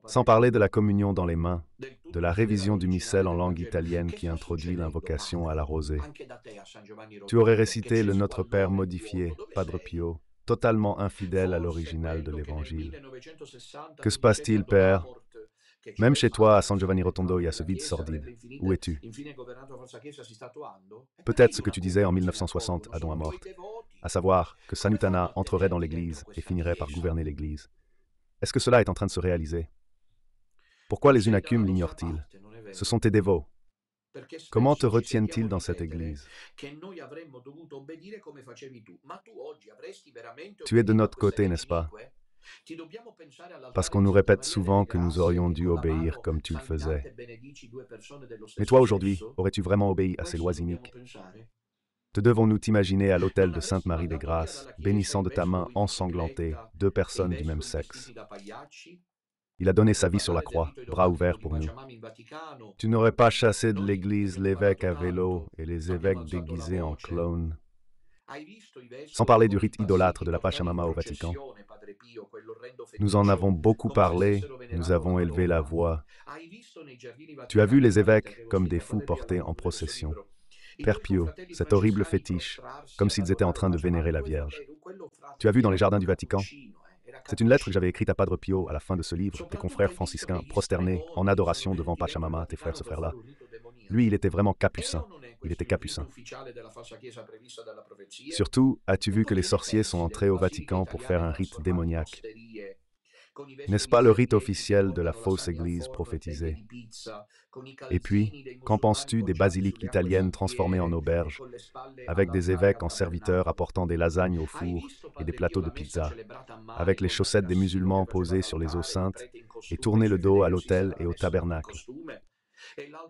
Sans parler de la communion dans les mains, de la révision du missel en langue italienne qui introduit l'invocation à la rosée. Tu aurais récité le Notre Père modifié, Padre Pio, totalement infidèle à l'original de l'Évangile. Que se passe-t-il, Père? Même chez toi, à San Giovanni Rotondo, il y a ce vide sordide. Où es-tu? Peut-être ce que tu disais en 1960 à Don Amort, à savoir que Sanutana entrerait dans l'Église et finirait par gouverner l'Église. Est-ce que cela est en train de se réaliser? Pourquoi les Unacum l'ignorent-ils? Ce sont tes dévots. Comment te retiennent-ils dans cette Église? Tu es de notre côté, n'est-ce pas? Parce qu'on nous répète souvent que nous aurions dû obéir comme tu le faisais. Mais toi, aujourd'hui, aurais-tu vraiment obéi à ces lois iniques? Te devons-nous t'imaginer à l'autel de Sainte-Marie des Grâces, bénissant de ta main ensanglantée deux personnes du même sexe? Il a donné sa vie sur la croix, bras ouverts pour nous. Tu n'aurais pas chassé de l'Église l'évêque à vélo et les évêques déguisés en clones? Sans parler du rite idolâtre de la Pachamama au Vatican. Nous en avons beaucoup parlé, nous avons élevé la voix. Tu as vu les évêques comme des fous portés en procession. Père Pio, cet horrible fétiche, comme s'ils étaient en train de vénérer la Vierge. Tu as vu dans les jardins du Vatican? C'est une lettre que j'avais écrite à Padre Pio à la fin de ce livre, tes confrères franciscains prosternés en adoration devant Pachamama, tes frères, ce frère-là. Lui, il était vraiment capucin. Il était capucin. Surtout, as-tu vu que les sorciers sont entrés au Vatican pour faire un rite démoniaque? N'est-ce pas le rite officiel de la fausse Église prophétisée? Et puis, qu'en penses-tu des basiliques italiennes transformées en auberges, avec des évêques en serviteurs apportant des lasagnes au four et des plateaux de pizza, avec les chaussettes des musulmans posées sur les eaux saintes et tourner le dos à l'autel et au tabernacle?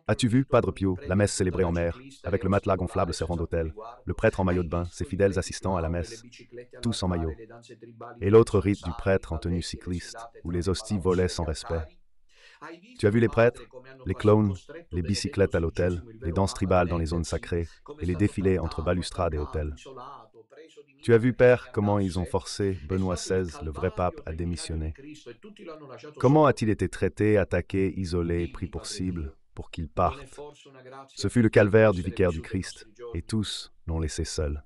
As-tu vu, Padre Pio, la messe célébrée en mer, avec le matelas gonflable servant d'autel, le prêtre en maillot de bain, ses fidèles assistants à la messe, tous en maillot, et l'autre rite du prêtre en tenue cycliste, où les hosties volaient sans respect? Tu as vu les prêtres, les clones, les bicyclettes à l'autel, les danses tribales dans les zones sacrées, et les défilés entre balustrades et autels? Tu as vu, Père, comment ils ont forcé Benoît XVI, le vrai pape, à démissionner? Comment a-t-il été traité, attaqué, isolé, pris pour cible, pour qu'il parte? Ce fut le calvaire du vicaire du Christ, et tous l'ont laissé seul.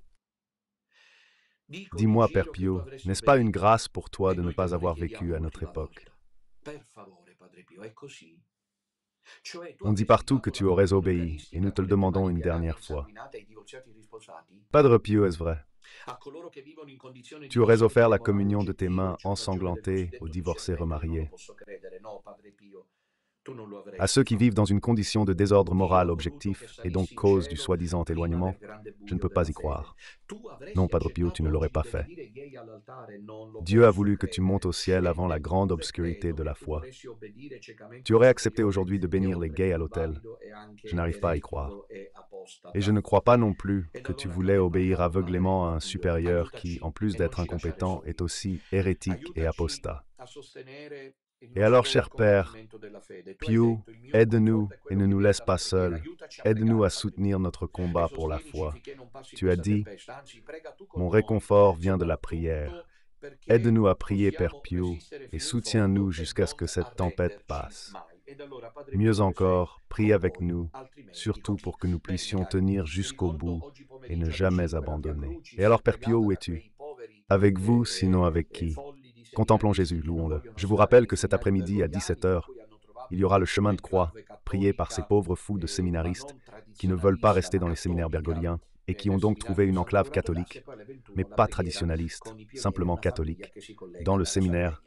Dis-moi, Père Pio, n'est-ce pas une grâce pour toi de ne pas avoir vécu à notre époque? On dit partout que tu aurais obéi, et nous te le demandons une dernière fois. Padre Pio, est-ce vrai? Tu aurais offert la communion de tes mains ensanglantées aux divorcés remariés. À ceux qui vivent dans une condition de désordre moral objectif et donc cause du soi-disant éloignement, je ne peux pas y croire. Non, Padre Pio, tu ne l'aurais pas fait. Dieu a voulu que tu montes au ciel avant la grande obscurité de la foi. Tu aurais accepté aujourd'hui de bénir les gays à l'autel. Je n'arrive pas à y croire. Et je ne crois pas non plus que tu voulais obéir aveuglément à un supérieur qui, en plus d'être incompétent, est aussi hérétique et apostat. Et alors, cher Père, Pio, aide-nous et ne nous laisse pas seuls. Aide-nous à soutenir notre combat pour la foi. Tu as dit, « Mon réconfort vient de la prière. » Aide-nous à prier, Père Pio, et soutiens-nous jusqu'à ce que cette tempête passe. Mieux encore, prie avec nous, surtout pour que nous puissions tenir jusqu'au bout et ne jamais abandonner. Et alors, Père Pio, où es-tu? Avec vous, sinon avec qui? Contemplons Jésus, louons-le. Je vous rappelle que cet après-midi, à 17h, il y aura le chemin de croix, prié par ces pauvres fous de séminaristes qui ne veulent pas rester dans les séminaires bergoliens et qui ont donc trouvé une enclave catholique, mais pas traditionnaliste, simplement catholique, dans le séminaire